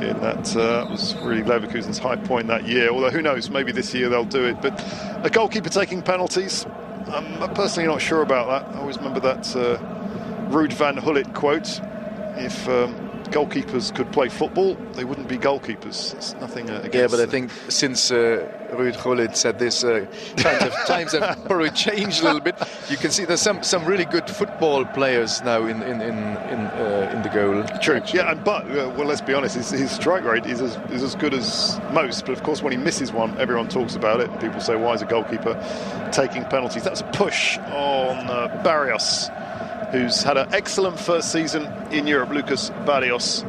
Yeah, that was really Leverkusen's high point that year. Although who knows, maybe this year they'll do it. But a goalkeeper taking penalties, I'm personally not sure about that. I always remember that Ruud van Gullit quote: "If goalkeepers could play football, they wouldn't be goalkeepers." It's nothing against. Yeah, but I think since Ruud Gullit said this, times have probably changed a little bit. You can see there's some really good football players now in the goal. True. Actually. Yeah, but well, let's be honest, his strike rate is as good as most. But of course, when he misses one, everyone talks about it. People say, "Why is a goalkeeper taking penalties?" That was a push on Barrios, who's had an excellent first season in Europe. Lucas Barrios,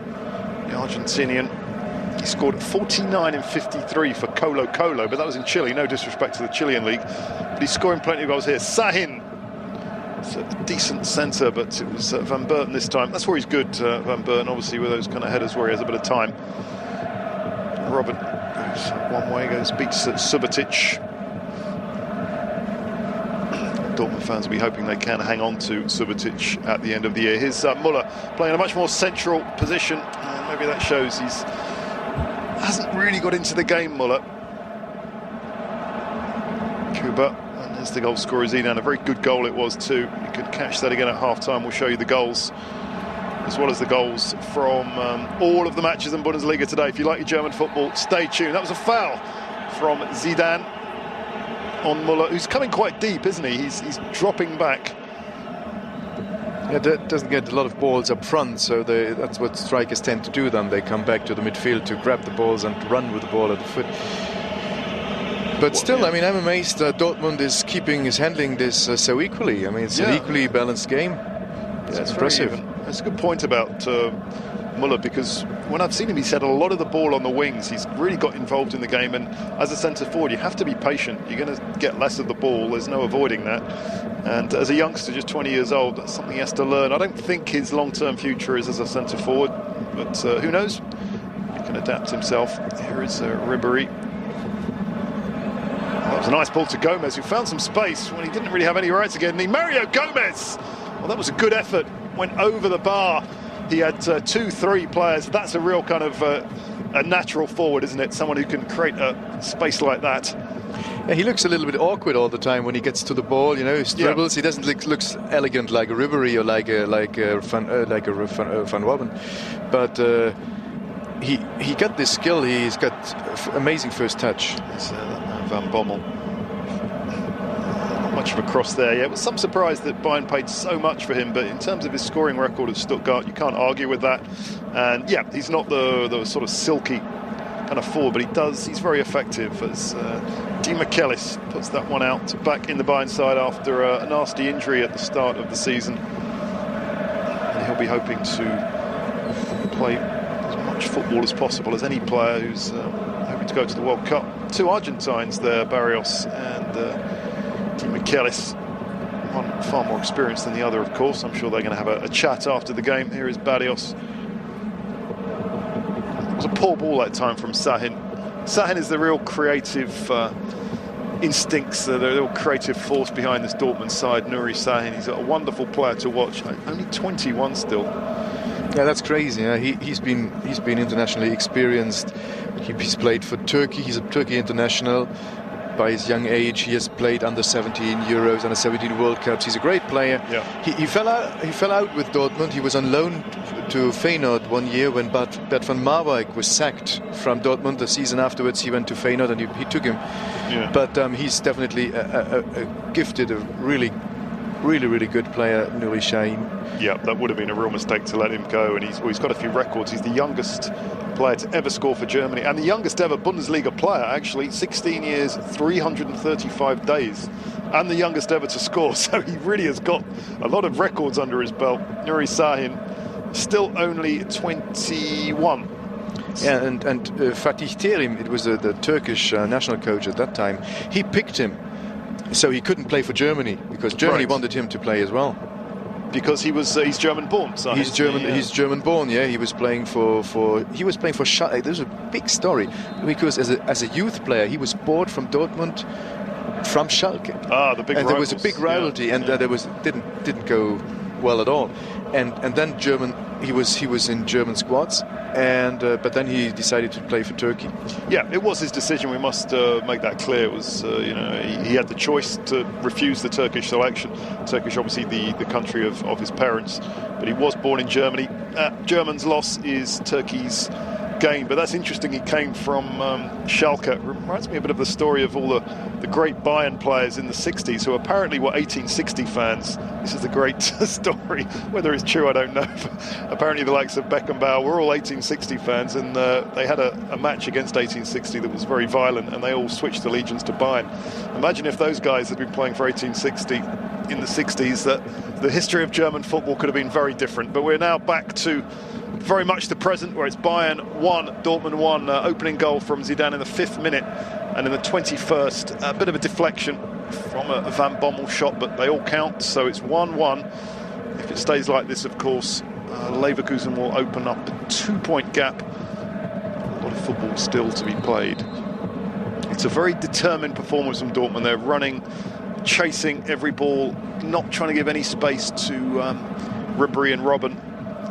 the Argentinian. He scored 49 in 53 for Colo Colo, but that was in Chile. No disrespect to the Chilean league, but he's scoring plenty of goals here. Sahin, it's a decent centre, but it was Van Burten this time. That's where he's good, Van Burten, obviously, with those kind of headers where he has a bit of time. Robben goes one way, beats Subotic. Dortmund fans will be hoping they can hang on to Subotic at the end of the year. Here's Müller playing a much more central position. Maybe that shows he hasn't really got into the game, Müller. Kuba, and there's the goal scorer Zidane. A very good goal it was too. You could catch that again at half-time. We'll show you the goals, as well as the goals from all of the matches in Bundesliga today. If you like your German football, stay tuned. That was a foul from Zidane on Müller, who's coming quite deep, isn't he? He's dropping back. Yeah, that doesn't get a lot of balls up front, so that's what strikers tend to do. Then they come back to the midfield to grab the balls and run with the ball at the foot. But still, yeah. I mean, I'm amazed that Dortmund is handling this so equally. I mean, it's an equally balanced game. Yeah, it's impressive. That's a good point about Müller, because when I've seen him, he's had a lot of the ball on the wings. He's really got involved in the game, and as a centre forward, you have to be patient. You're going to get less of the ball. There's no avoiding that. And as a youngster, just 20 years old, that's something he has to learn. I don't think his long-term future is as a centre forward, but who knows? He can adapt himself. Here is Ribéry. That was a nice ball to Gomez, who found some space when he didn't really have any rights again. Mario Gomez! Well, that was a good effort. Went over the bar. He had 2-3 players. That's a real kind of a natural forward, isn't it? Someone who can create a space like that. Yeah, he looks a little bit awkward all the time when he gets to the ball. You know, he dribbles. Yeah. He doesn't looks elegant like a Ribéry or like a Van Robben. But he got this skill. He's got amazing first touch. It's Van Bommel. Much of a cross there. Yeah, it was some surprise that Bayern paid so much for him, but in terms of his scoring record at Stuttgart, you can't argue with that. And yeah, he's not the sort of silky kind of forward, but he's very effective, as Di Michelis puts that one out back in the Bayern side after a nasty injury at the start of the season. And he'll be hoping to play as much football as possible as any player who's hoping to go to the World Cup. Two Argentines there, Barrios and Di Michelis. One far more experienced than the other, of course. I'm sure they're going to have a chat after the game. Here is Barrios. It was a poor ball that time from Sahin. Sahin is the real creative instincts, the real creative force behind this Dortmund side. Nuri Sahin, he's a wonderful player to watch. Only 21 still. Yeah, that's crazy. Yeah? He's been internationally experienced. He's played for Turkey. He's a Turkey international. By his young age, he has played under 17 Euros, under 17 World Cups. He's a great player. Yeah. He fell out with Dortmund. He was on loan to Feyenoord one year when Bert van Marwijk was sacked from Dortmund. The season afterwards, he went to Feyenoord and he took him. Yeah. But he's definitely a gifted, a really good player, Nuri Sahin. Yeah, that would have been a real mistake to let him go. And he's got a few records. He's the youngest player to ever score for Germany and the youngest ever Bundesliga player, actually. 16 years, 335 days, and the youngest ever to score. So he really has got a lot of records under his belt. Nuri Sahin, still only 21. Yeah, and Fatih Terim, it was the Turkish national coach at that time, he picked him. So he couldn't play for Germany because Germany wanted him to play as well. Because he's German-born. So he's German-born. Yeah, he was playing for Schalke. There's a big story because as a youth player, he was bought from Dortmund from Schalke. Ah, the big. And rivals. There was a big rivalry, and there didn't go well at all. And then he was in German squads, but then he decided to play for Turkey. Yeah, it was his decision. We must make that clear. It was he had the choice to refuse the Turkish selection. Turkish, obviously the country of his parents, but he was born in Germany. Germans' loss is Turkey's gain. But that's interesting. He came from Schalke. It reminds me a bit of the story of all the great Bayern players in the 60s who apparently were 1860 fans. This is a great story. Whether it's true, I don't know. But apparently the likes of Beckenbauer were all 1860 fans, and they had a match against 1860 that was very violent, and they all switched allegiance to Bayern. Imagine if those guys had been playing for 1860 in the 60s, that the history of German football could have been very different. But we're now back to very much the present, where it's Bayern 1, Dortmund 1. Opening goal from Zidane in the 5th minute, and in the 21st, a bit of a deflection from a Van Bommel shot, but they all count, so it's 1-1. If it stays like this, of course, Leverkusen will open up a 2-point gap. A lot of football still to be played. It's a very determined performance from Dortmund. They're running, chasing every ball, not trying to give any space to Ribéry and Robben,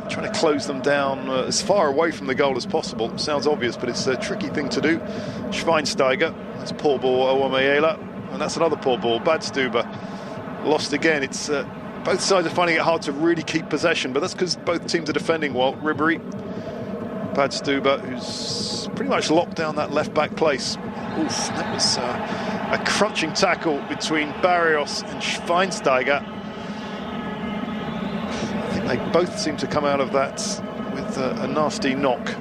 trying to close them down as far away from the goal as possible. Sounds obvious, but it's a tricky thing to do. Schweinsteiger, that's poor ball, Owamayela, and that's another poor ball. Badstuber lost again. It's both sides are finding it hard to really keep possession, but that's because both teams are defending well. Ribéry, Badstuber, who's pretty much locked down that left-back place. Oof, that was a crunching tackle between Barrios and Schweinsteiger. They both seem to come out of that with a nasty knock.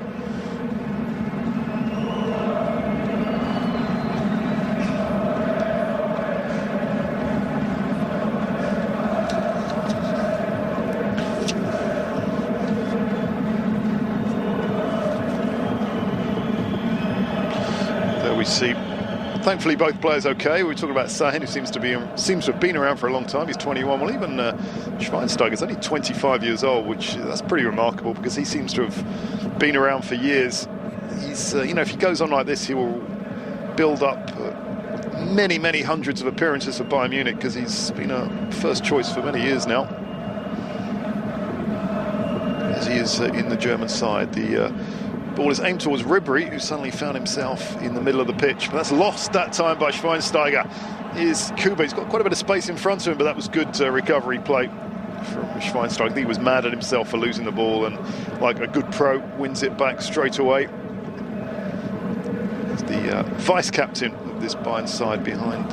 There we see. Thankfully, both players okay. We talk about Sahin, who seems to have been around for a long time. He's 21. Well, even Schweinsteiger's only 25 years old, which that's pretty remarkable because he seems to have been around for years. He's, if he goes on like this, he will build up many hundreds of appearances for Bayern Munich because he's been a first choice for many years now, as he is in the German side. The ball is aimed towards Ribéry, who suddenly found himself in the middle of the pitch. But that's lost that time by Schweinsteiger. Here's Kuba. He's got quite a bit of space in front of him, but that was good recovery play from Schweinsteiger. I think he was mad at himself for losing the ball, and like a good pro, wins it back straight away. He's the vice-captain of this Bayern side behind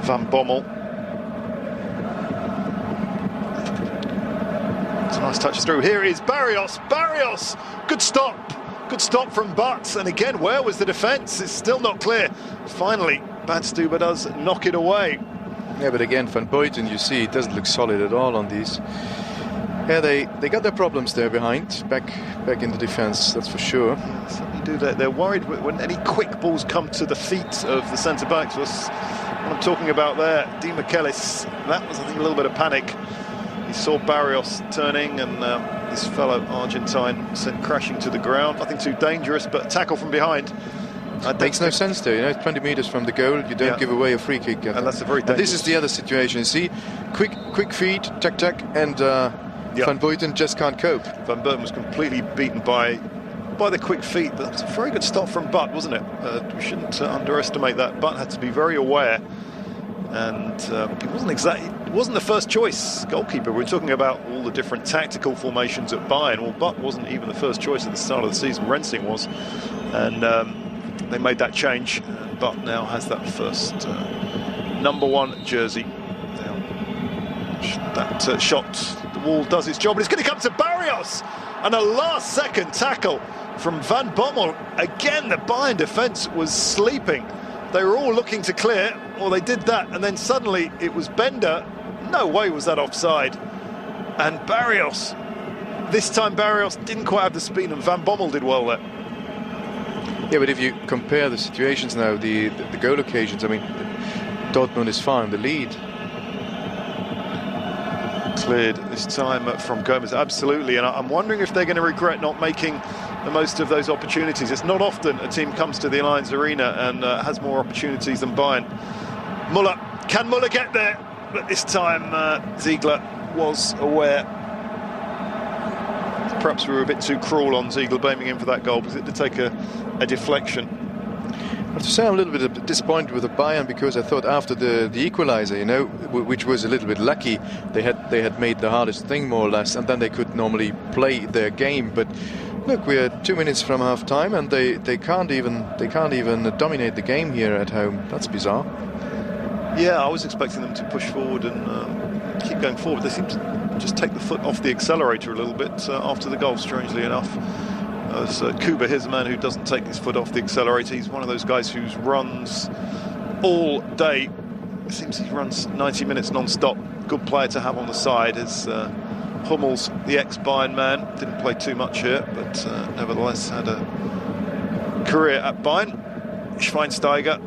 Van Bommel. It's a nice touch through. Here is Barrios. Barrios! Good stop Good stop from Butts, and again, where was the defence? It's still not clear. Finally, Badstuber does knock it away. Yeah, but again, Van Buiten, you see, it doesn't look solid at all on these. Yeah, they got their problems there behind, back in the defence, that's for sure. Yeah, certainly do that. They're worried when any quick balls come to the feet of the centre-backs. That's what I'm talking about there. Di Michelis, that was, I think, a little bit of panic. He saw Barrios turning, and this fellow Argentine sent crashing to the ground. Nothing too dangerous, but tackle from behind. Makes no sense though, you know, 20 metres from the goal, you don't give away a free kick. And that's a very dangerous. And this is the other situation, you see, quick feed, tack, and Van Buiten just can't cope. Van Buiten was completely beaten by the quick feet, but that was a very good stop from Butt, wasn't it? We shouldn't underestimate that. Butt had to be very aware, and it wasn't the first choice goalkeeper. We're talking about all the different tactical formations at Bayern. Well, Butt wasn't even the first choice at the start of the season. Rensing was, and they made that change. Butt now has that first #1 jersey. That shot, the wall does its job, but it's going to come to Barrios, and a last-second tackle from Van Bommel. Again, the Bayern defence was sleeping. They were all looking to clear, or they did that, and then suddenly it was Bender. No way was that offside. And Barrios, this time Barrios didn't quite have the speed, and Van Bommel did well there. Yeah, but if you compare the situations now, the goal occasions, I mean, Dortmund is far in the lead. Cleared this time from Gomez, absolutely, and I'm wondering if they're going to regret not making the most of those opportunities. It's not often a team comes to the Allianz Arena and has more opportunities than Bayern. Muller, can Muller get there? But this time Ziegler was aware. Perhaps we were a bit too cruel on Ziegler blaming him for that goal, because it did take a deflection. I have to say I'm a little bit disappointed with the Bayern, because I thought after the equaliser, you know, which was a little bit lucky, they had made the hardest thing more or less, and then they could normally play their game. But look, we're 2 minutes from half time, and they can't even dominate the game here at home. That's bizarre. Yeah, I was expecting them to push forward and keep going forward. They seem to just take the foot off the accelerator a little bit after the goal, strangely enough. As Kuba, here's a man who doesn't take his foot off the accelerator. He's one of those guys who runs all day. It seems he runs 90 minutes non-stop. Good player to have on the side. As Hummels, the ex-Bayern man, didn't play too much here, but nevertheless had a career at Bayern. Schweinsteiger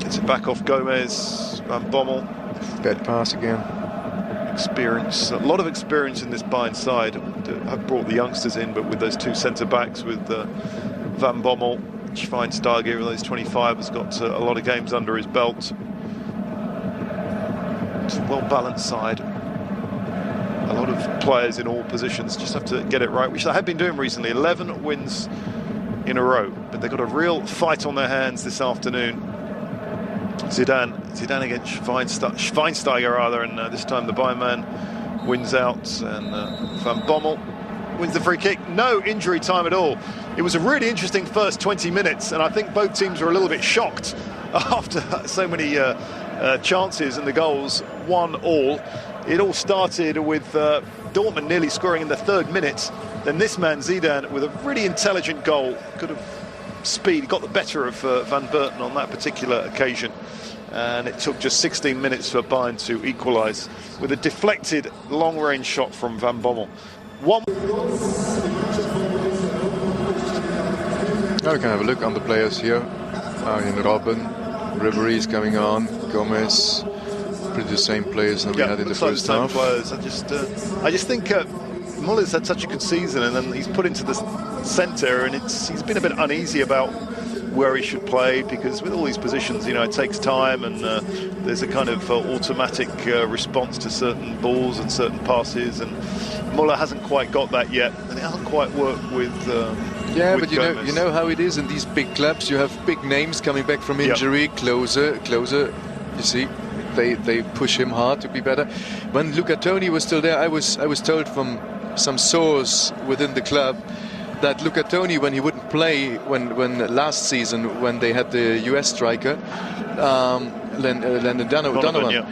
gets it back off Gomez. Van Bommel. Bad pass again. Experience, a lot of experience in this Bayern side. I've brought the youngsters in, but with those two centre-backs, with Van Bommel, Schweinsteiger, with those 25, has got a lot of games under his belt. It's a well-balanced side. A lot of players in all positions, just have to get it right, which they have been doing recently. 11 wins in a row, but they've got a real fight on their hands this afternoon. Zidane against Schweinsteiger rather, and this time the Bayern man wins out, and Van Bommel wins the free kick. No injury time at all. It was a really interesting first 20 minutes, and I think both teams were a little bit shocked after so many chances and the goals 1-1. It all started with Dortmund nearly scoring in the 3rd minute. Then this man Zidane with a really intelligent goal, could have speed, got the better of Van Buiten on that particular occasion, and it took just 16 minutes for Bayern to equalise with a deflected long-range shot from Van Bommel. Now we can have a look on the players here. In Robben, Ribéry is coming on, Gomez, pretty the same players that we had in the first half. Players. I just think Muller's had such a good season, and then he's put into the centre, and he's been a bit uneasy about where he should play, because with all these positions, you know, it takes time, and there's a kind of automatic response to certain balls and certain passes, and Muller hasn't quite got that yet, and it hasn't quite worked with but you know how it is in these big clubs. You have big names coming back from injury. Closer, you see, they push him hard to be better. When Luca Toni was still there, I was told from some source within the club that Luca Toni, when he wouldn't play, when last season when they had the US striker, Landon Donovan,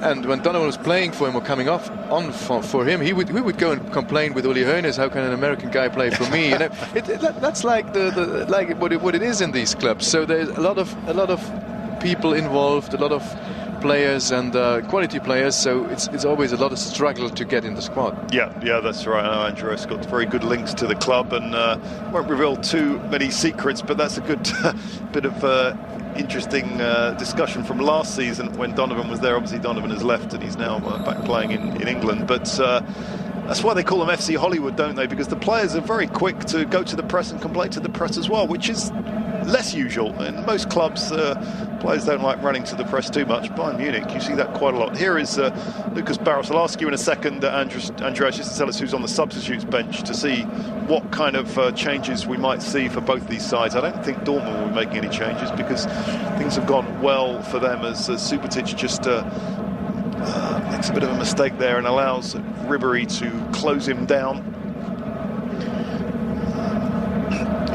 And when Donovan was playing for him or coming for him, he would go and complain with Uli Hoeneß, how can an American guy play for me? You know, that's like what it is in these clubs. So there's a lot of people involved, a lot of players and quality players. So it's always a lot of struggle to get in the squad. Yeah, that's right. I know Andreas got very good links to the club, and won't reveal too many secrets, but that's a good bit of interesting discussion from last season when Donovan was there. Obviously Donovan has left and he's now back playing in England, but that's why they call them FC Hollywood, don't they? Because the players are very quick to go to the press and complain to the press as well, which is less usual. In most clubs, players don't like running to the press too much. Bayern Munich, you see that quite a lot. Here is Lucas Barros. I'll ask you in a second, Andreas, just to tell us who's on the substitutes bench to see what kind of changes we might see for both these sides. I don't think Dortmund will be making any changes because things have gone well for them as Subotic just makes a bit of a mistake there and allows Ribéry to close him down.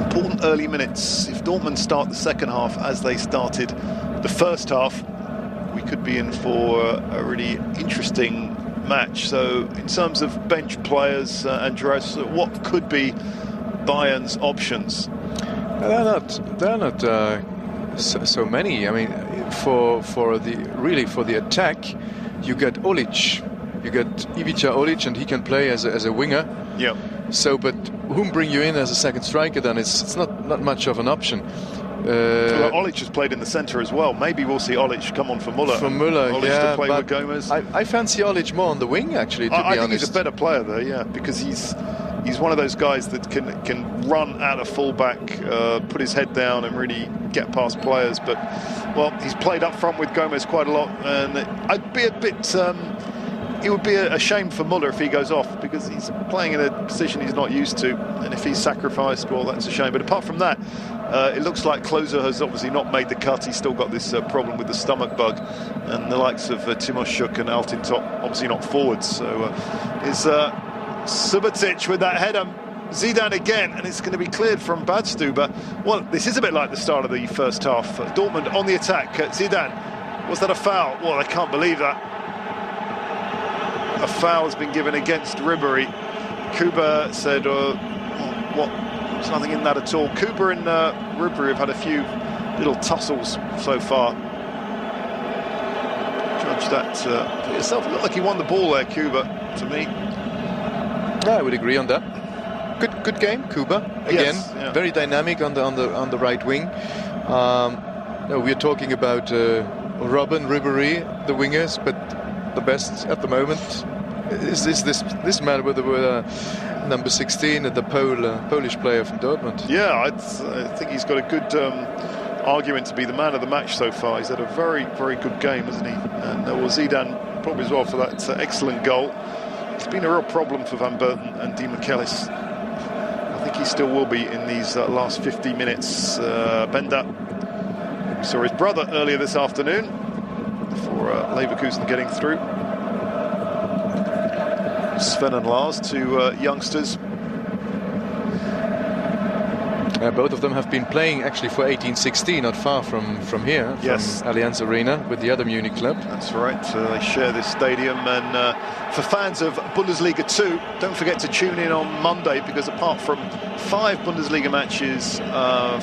Important early minutes. If Dortmund start the second half as they started the first half, we could be in for a really interesting match. So in terms of bench players, Andreas, what could be Bayern's options? They're not so many. I mean, for the attack, you get Olic, you get Ivica Olic, and he can play as a winger. Yeah. So, but whom bring you in as a second striker? Then it's not much of an option. Well, Olic has played in the centre as well. Maybe we'll see Olic come on for Müller. Olic to play with Gomez. I fancy Olic more on the wing, actually. I think he's a better player there, yeah, because he's one of those guys that can run out of fullback, put his head down and really get past players. But well, he's played up front with Gomez quite a lot, and I'd be a bit. It would be a shame for Müller if he goes off, because he's playing in a position he's not used to, and if he's sacrificed, well, that's a shame. But apart from that, it looks like Klose has obviously not made the cut. He's still got this problem with the stomach bug, and the likes of Timoshuk and Altintop obviously not forwards. So is Subotic with that header. Zidane again, and it's going to be cleared from Badstuber. Well, this is a bit like the start of the first half. Dortmund on the attack. Zidane, was that a foul? Well, I can't believe that. A foul has been given against Ribéry. Kuba said, what? There's nothing in that at all. Kuba and Ribéry have had a few little tussles so far. Judge that for yourself. It looked like he won the ball there, Kuba, to me. Yeah, I would agree on that. Good game, Kuba. Again, yes, yeah. Very dynamic on the right wing. No, we're talking about Robben, Ribéry, the wingers, but the best at the moment is this man with the number 16, the Polish player from Dortmund. Yeah, I think he's got a good argument to be the man of the match so far. He's had a very, very good game, hasn't he? And Zidane probably as well for that excellent goal. It's been a real problem for Van Berten and Di Michelis. I think he still will be in these last 50 minutes. Benda saw his brother earlier this afternoon for Leverkusen getting through. Sven and Lars, two youngsters. Both of them have been playing actually for 1816, not far from here, yes, from Allianz Arena with the other Munich club. That's right, they share this stadium. And for fans of Bundesliga 2, don't forget to tune in on Monday, because apart from 5 Bundesliga matches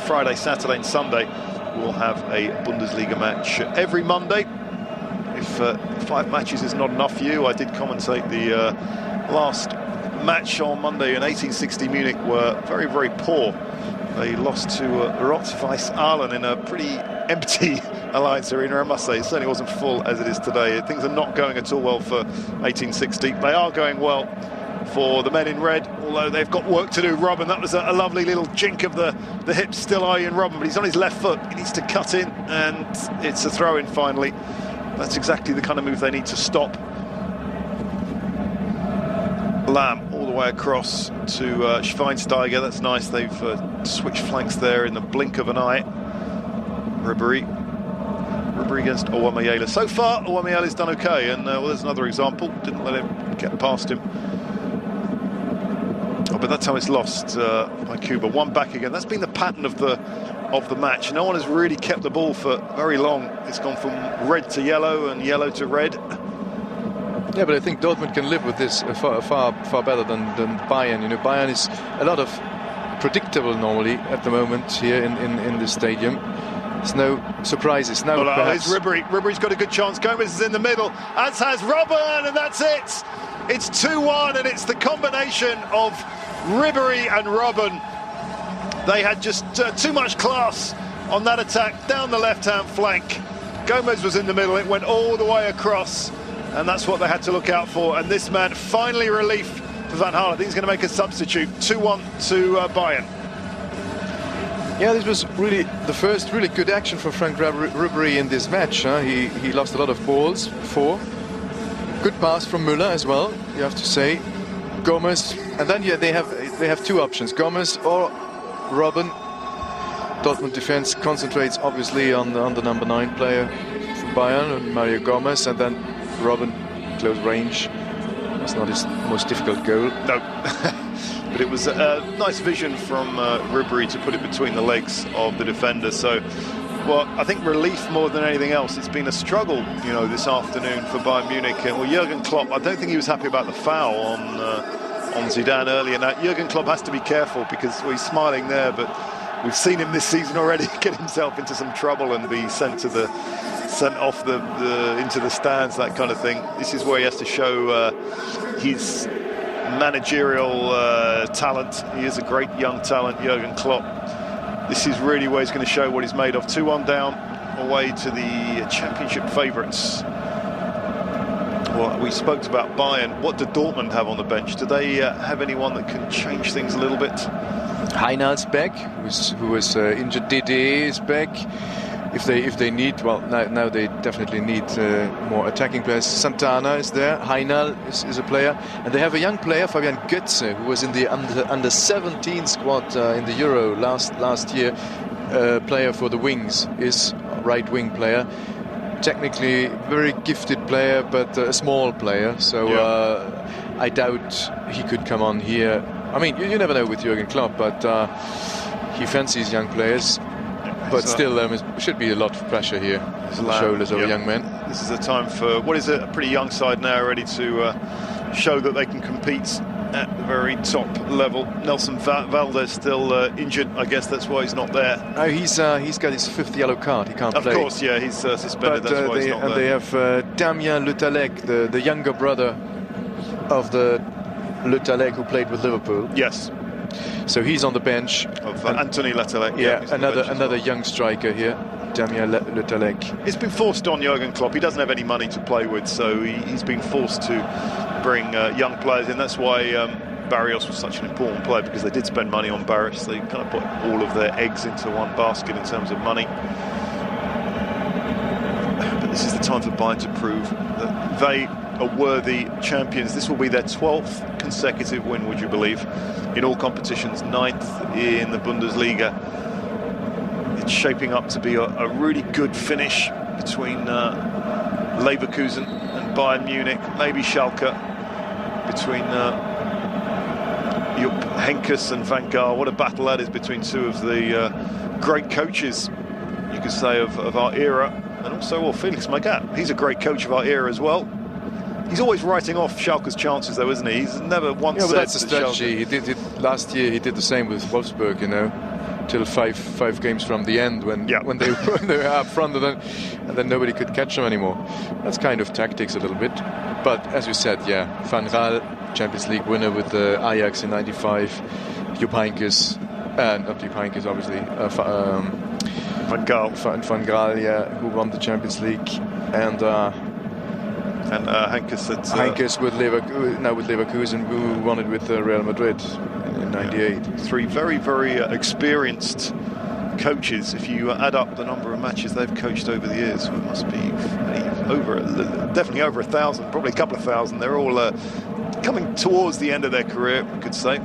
Friday, Saturday and Sunday, we'll have a Bundesliga match every Monday. If 5 matches is not enough for you, I did commentate the last match on Monday in 1860. Munich were very, very poor. They lost to Rot-Weiss Aalen in a pretty empty Allianz Arena, I must say. It certainly wasn't full as it is today. Things are not going at all well for 1860. They are going well for the men in red, although they've got work to do. Robben, that was a lovely little jink of the hips, still Arjen Robben, but he's on his left foot. He needs to cut in, and it's a throw-in finally. That's exactly the kind of move they need to stop. Lamb all the way across to Schweinsteiger. That's nice. They've switched flanks there in the blink of an eye. Ribéry against Aubameyang. So far, Aubameyang's done okay, and well, there's another example. Didn't let him get past him. Oh, but that's how it's lost by Kuba. One back again. That's been the pattern of the match. No one has really kept the ball for very long. It's gone from red to yellow and yellow to red. Yeah, but I think Dortmund can live with this far better than Bayern. You know, Bayern is a lot of predictable normally at the moment here in the stadium. There's no surprises. No, it's Ribery. Ribery's got a good chance. Gomez is in the middle, as has Robben, and that's it. It's 2-1, and it's the combination of Ribery and Robben. They had just too much class on that attack down the left-hand flank. Gomez was in the middle. It went all the way across, and that's what they had to look out for. And this man, finally relief for Van Gaal. I think he's going to make a substitute. 2-1 to Bayern. Yeah, this was really the first really good action for Frank Ribery in this match. He lost a lot of balls before. Good pass from Müller as well, you have to say. Gomez, and then they have two options: Gomez or Robben. Dortmund defense concentrates obviously on the number 9 player from Bayern, and Mario Gomez, and then Robben, close range. It's not his most difficult goal. No. But it was a nice vision from Ribery to put it between the legs of the defender. So, well, I think relief more than anything else. It's been a struggle, you know, this afternoon for Bayern Munich. And well, Jurgen Klopp, I don't think he was happy about the foul on Zidane earlier. Now, Jurgen Klopp has to be careful because he's smiling there, but we've seen him this season already get himself into some trouble and be sent off into the stands, that kind of thing. This is where he has to show his managerial talent. He is a great young talent, Jurgen Klopp. This is really where he's going to show what he's made of. 2-1 down, away to the championship favourites. Well, we spoke about Bayern. What do Dortmund have on the bench? Do they have anyone that can change things a little bit? Heinal's back, who was injured. Dede is back. If they need, well, now they definitely need more attacking players. Santana is there. Heinal is a player, and they have a young player, Fabian Götze, who was in the under 17 squad in the Euro last year. Player for the wings, is a right wing player. Technically very gifted player, but a small player. So yeah. I doubt he could come on here. I mean, you never know with Jurgen Klopp, but he fancies young players. But still, there should be a lot of pressure here on the shoulders of a young man. This is a time for what is a pretty young side now, ready to show that they can compete at the very top level. Nelson Valdez still injured. I guess that's why he's not there. No, he's got his 5th yellow card. He can't play. Of course, yeah, he's suspended. But, that's why he's not there. And they have Damien Le Tallec, the younger brother of the Le Tallec who played with Liverpool. Yes. So he's on the bench. Of Anthony Le Tallec. Yeah, another young striker here, Damien Le Tallec. It's been forced on Jurgen Klopp. He doesn't have any money to play with, so he's been forced to bring young players in. That's why Barrios was such an important player, because they did spend money on Barrios. They kind of put all of their eggs into one basket in terms of money. But this is the time for Bayern to prove that they are worthy champions. This will be their 12th consecutive win, would you believe, in all competitions, 9th in the Bundesliga. It's shaping up to be a really good finish between Leverkusen and Bayern Munich, maybe Schalke, between Jupp Heynckes and Van Gaal. What a battle that is between two of the great coaches, you could say, of our era. And also, Felix Magath, he's a great coach of our era as well. He's always writing off Schalke's chances, though, isn't he? He's never once said. But that's a strategy. He did last year. He did the same with Wolfsburg, you know, till five games from the end when they were up front, and then nobody could catch them anymore. That's kind of tactics a little bit. But as you said, yeah, Van Gaal, Champions League winner with Ajax in '95. Jupp Heynckes, not Jupp Heynckes, obviously. Van Gaal. Van Gaal, yeah, who won the Champions League, and Heynckes with Leverkusen, who won it with Real Madrid in '98. Yeah. Three very, very experienced coaches. If you add up the number of matches they've coached over the years, it must be definitely over 1,000, probably a couple of thousand. They're all coming towards the end of their career, we could say.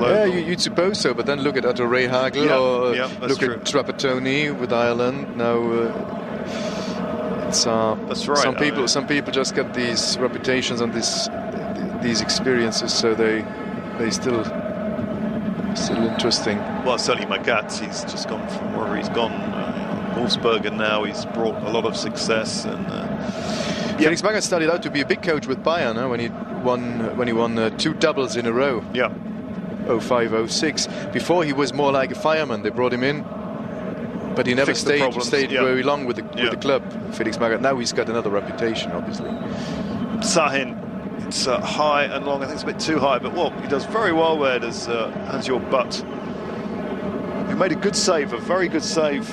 Yeah, you'd suppose so, but then look at Otto Rehhagel, or look at Trapattoni with Ireland. Now, that's right. Some people just get these reputations and these experiences, so they still interesting. Well, certainly Magath, he's just gone from wherever he's gone. Wolfsburg, and now he's brought a lot of success. And Felix Magath started out to be a big coach with Bayern when he won 2 doubles in a row. Yeah. 05-06. Before he was more like a fireman. They brought him in, but he never stayed very long with the club. Felix Magath. Now he's got another reputation, obviously. Sahin, it's high and long. I think it's a bit too high, but he does very well there. Does Hans-Jörg Butt, who made a good save, a very good save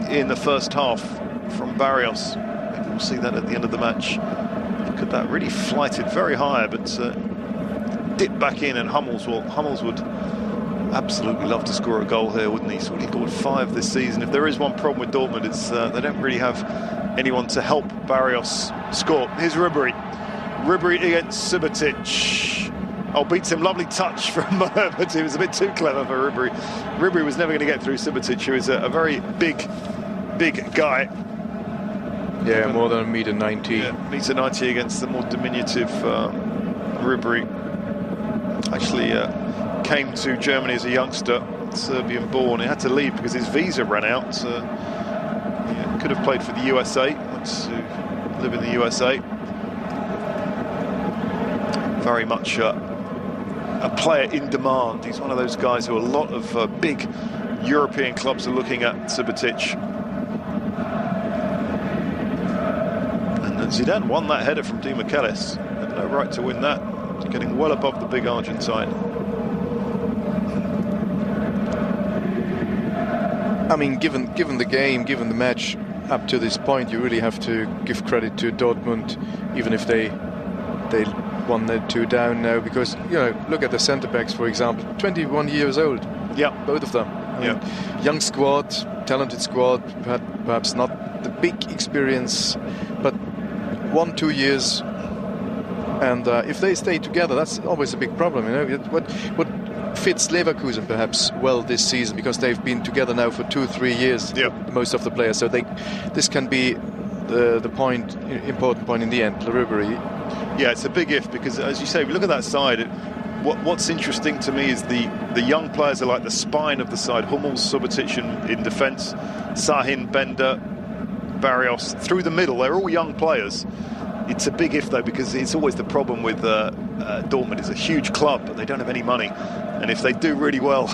in the first half from Barrios. Maybe we'll see that at the end of the match. Look at that, really flighted very high, but dipped back in, and Hummels would absolutely love to score a goal here, wouldn't he? So he scored 5 this season. If there is one problem with Dortmund, it's they don't really have anyone to help Barrios score. Here's Ribery against Subotic. Beats him. Lovely touch from but it was a bit too clever for Ribery. Ribery was never going to get through Subotic, who is a very big guy. Yeah, more than 1.90 m. Yeah, 1.90 m against the more diminutive Ribery. Actually came to Germany as a youngster, Serbian born. He had to leave because his visa ran out. Could have played for the USA, wants to live in the USA. Very much a player in demand. He's one of those guys who a lot of big European clubs are looking at, Subotic. And Zidane won that header from Di Michelis. Had no right to win that. Getting well above the big Argentine. I mean, given the game, given the match up to this point, you really have to give credit to Dortmund, even if they won the 2 down now, because look at the centre backs, for example, 21 years old. Yeah, both of them. I mean, young squad, talented squad, perhaps not the big experience, but 1-2 years. And if they stay together, that's always a big problem. What fits Leverkusen perhaps well this season, because they've been together now for 2-3 years. Most of the players, so this can be the important point in the end. Ribery. Yeah, it's a big if, because as you say, if you look at that side, what's interesting to me is the young players are like the spine of the side. Hummels, Subotic in defence, Sahin, Bender, Barrios through the middle. They're all young players. It's a big if, though, because it's always the problem with Dortmund. It's a huge club, but they don't have any money. And if they do really well,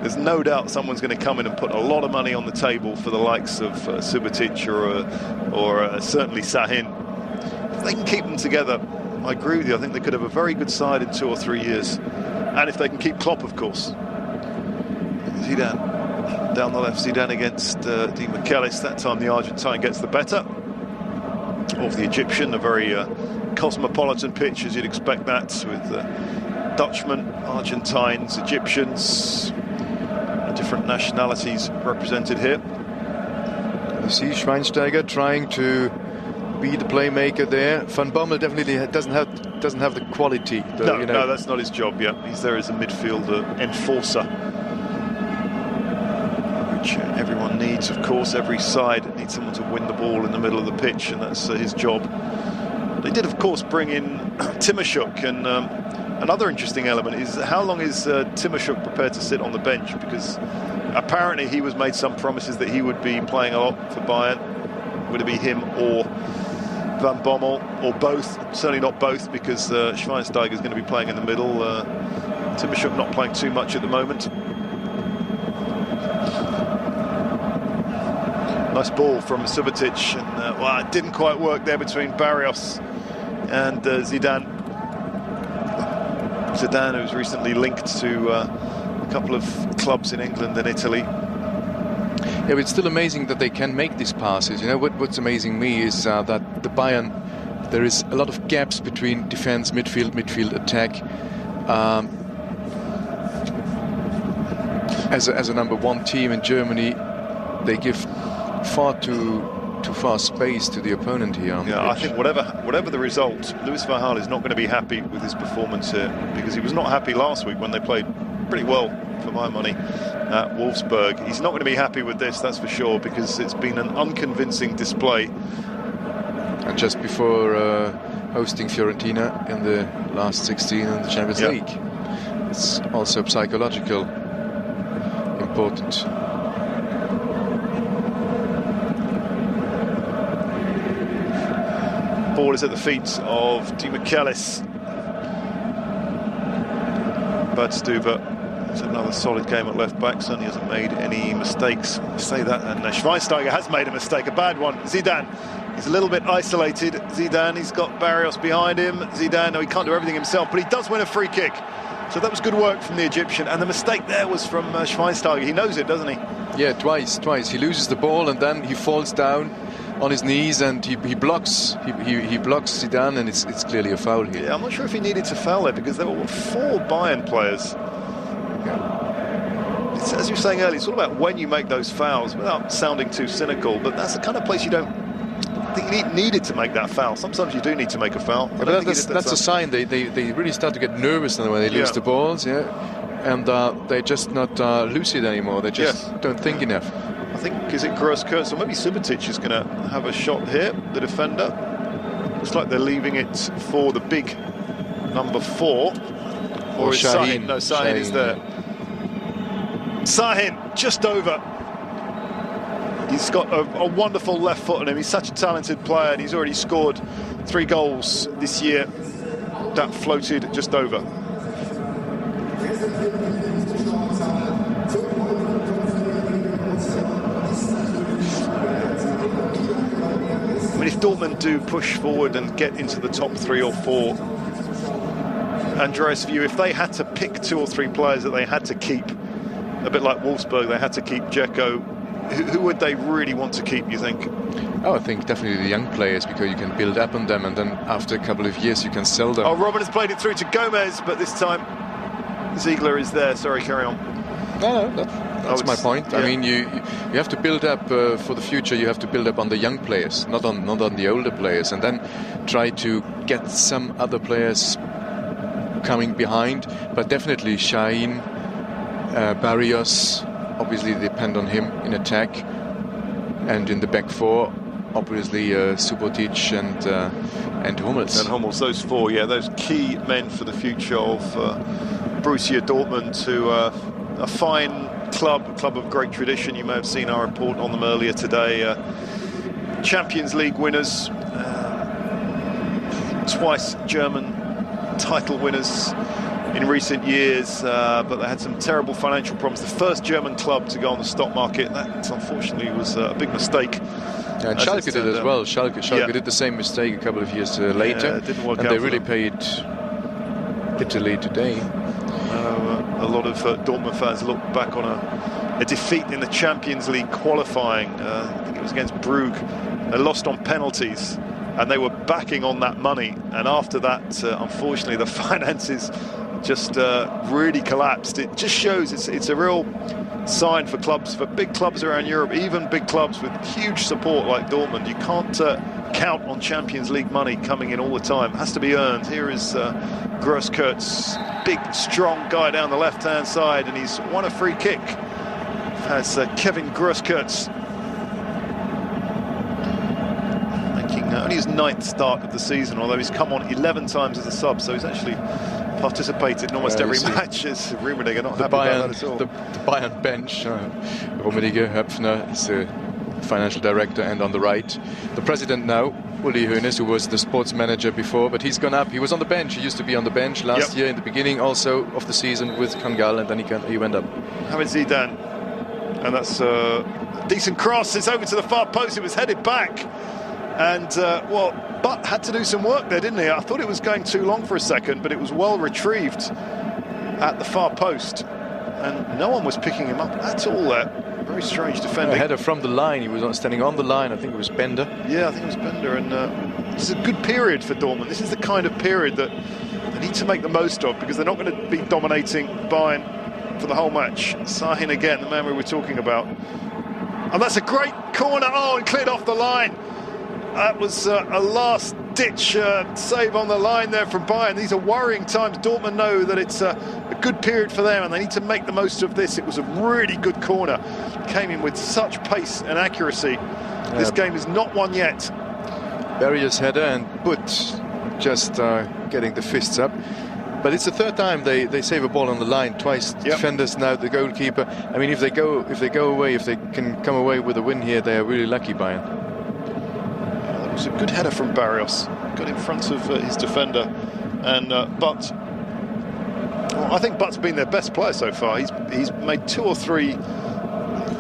there's no doubt someone's going to come in and put a lot of money on the table for the likes of Subotic or certainly Sahin. If they can keep them together, I agree with you. I think they could have a very good side in 2 or 3 years. And if they can keep Klopp, of course. Zidane down the left. Zidane against Di Michelis. That time the Argentine gets the better of the Egyptian. A very cosmopolitan pitch, as you'd expect that, with Dutchmen, Argentines, Egyptians, different nationalities represented here. You see Schweinsteiger trying to be the playmaker there. Van Bommel definitely doesn't have the quality. No, that's not his job yet. He's there as a midfielder enforcer, which everyone needs, of course. Every side needs someone to win the ball in the middle of the pitch, and that's his job. They did, of course, bring in Timoshuk, and another interesting element is how long is Timoshuk prepared to sit on the bench, because apparently he was made some promises that he would be playing a lot for Bayern. Would it be him or Van Bommel, or both? Certainly not both, because Schweinsteiger is going to be playing in the middle. Timoshuk not playing too much at the moment. Nice ball from Subotic, and it didn't quite work there between Barrios and Zidane. Zidane, who's recently linked to a couple of clubs in England and Italy. Yeah, but it's still amazing that they can make these passes. What's amazing me is that the Bayern, there is a lot of gaps between defense, midfield, attack. As a number 1 team in Germany, they give far too far space to the opponent here. I think whatever the result, Louis van Gaal is not going to be happy with his performance here, because he was not happy last week when they played pretty well, for my money, at Wolfsburg. He's not going to be happy with this, that's for sure, because it's been an unconvincing display. And just before hosting Fiorentina in the last 16 in the Champions League, it's also psychological important. Ball is at the feet of Di Michelis. Badstuber, it's another solid game at left back, certainly hasn't made any mistakes. I say that, and Schweinsteiger has made a mistake, a bad one. Zidane, he's a little bit isolated. Zidane, he's got Barrios behind him. Zidane, no, he can't do everything himself, but he does win a free kick. So that was good work from the Egyptian, and the mistake there was from Schweinsteiger. He knows it, doesn't he? Yeah, twice. He loses the ball, and then he falls down on his knees, and he blocks Zidane, and it's clearly a foul here. Yeah, I'm not sure if he needed to foul there, because there were 4 Bayern players. Yeah. It's, as you were saying earlier, it's all about when you make those fouls, without sounding too cynical, but that's the kind of place you don't think he needed to make that foul. Sometimes you do need to make a foul. Yeah, but that's a sign they really start to get nervous when they lose the balls, and they're just not lucid anymore. They just don't think enough. I think, is it Gross-Kurtz or maybe Subotic is going to have a shot here, the defender. Looks like they're leaving it for the big number 4. Or is Sahin? No, Sahin is there. Sahin, just over. He's got a wonderful left foot on him. He's such a talented player, and he's already scored 3 goals this year. That floated just over. I mean, if Dortmund do push forward and get into the top 3 or 4, Andreas' view, if they had to pick 2 or 3 players that they had to keep, a bit like Wolfsburg, they had to keep Dzeko, who would they really want to keep, you think? Oh, I think definitely the young players, because you can build up on them, and then after a couple of years you can sell them. Oh, Robin has played it through to Gomez, but this time Ziegler is there. Sorry, carry on. No, that's my point. Yeah. I mean, you have to build up for the future. You have to build up on the young players, not on the older players, and then try to get some other players coming behind. But definitely Şahin, Barrios, obviously depend on him in attack, and in the back 4, obviously Subotic and Hummels. And Hummels, those 4, those key men for the future of Borussia Dortmund, who a fine club of great tradition. You may have seen our report on them earlier today. Champions League winners, twice German title winners in recent years, but they had some terrible financial problems. The first German club to go on the stock market. That unfortunately was a big mistake. Yeah, and Schalke did as well. Schalke did the same mistake a couple of years later, didn't work and out they really paid bitterly today. A lot of Dortmund fans look back on a defeat in the Champions League qualifying. I think it was against Brugge. They lost on penalties, and they were backing on that money. And after that, unfortunately, the finances just really collapsed. It just shows it's a real sign for clubs, for big clubs around Europe, even big clubs with huge support like Dortmund. You can't count on Champions League money coming in all the time. It has to be earned. Here is Gross-Kurtz, big, strong guy down the left-hand side, and he's won a free kick as Kevin Gross-Kurtz, making only his 9th start of the season, although he's come on 11 times as a sub, so he's actually participated in almost every match. As Rummenigge, not happy about that at all. The Bayern bench, Rummenigge, Höpfner is the financial director, and on the right, the president now, Uli Hoeneß, who was the sports manager before, but he's gone up. He was on the bench. He used to be on the bench last year in the beginning also of the season with Kangal, and then he went up. Mohamed Zidane, and that's a decent cross. It's over to the far post. It was headed back, and Butt had to do some work there, didn't he? I thought it was going too long for a second, but it was well retrieved at the far post, and no one was picking him up at all there. Very strange defending. A header from the line. He was standing on the line. I think it was Bender. Yeah, I think it was Bender. And this is a good period for Dortmund. This is the kind of period that they need to make the most of, because they're not going to be dominating Bayern for the whole match. Sahin again, the man we were talking about. And that's a great corner. Oh, and cleared off the line. That was a last-ditch save on the line there from Bayern. These are worrying times. Dortmund know that it's a good period for them, and they need to make the most of this. It was a really good corner. Came in with such pace and accuracy. This game is not won yet. Barrios header, and Butt just getting the fists up. But it's the 3rd time they save a ball on the line. Twice defenders, now the goalkeeper. I mean, if they go away, if they can come away with a win here, they are really lucky, Bayern. It was a good header from Barrios. got in front of his defender, and Butt. Well, I think Butt's been their best player so far. He's made 2 or 3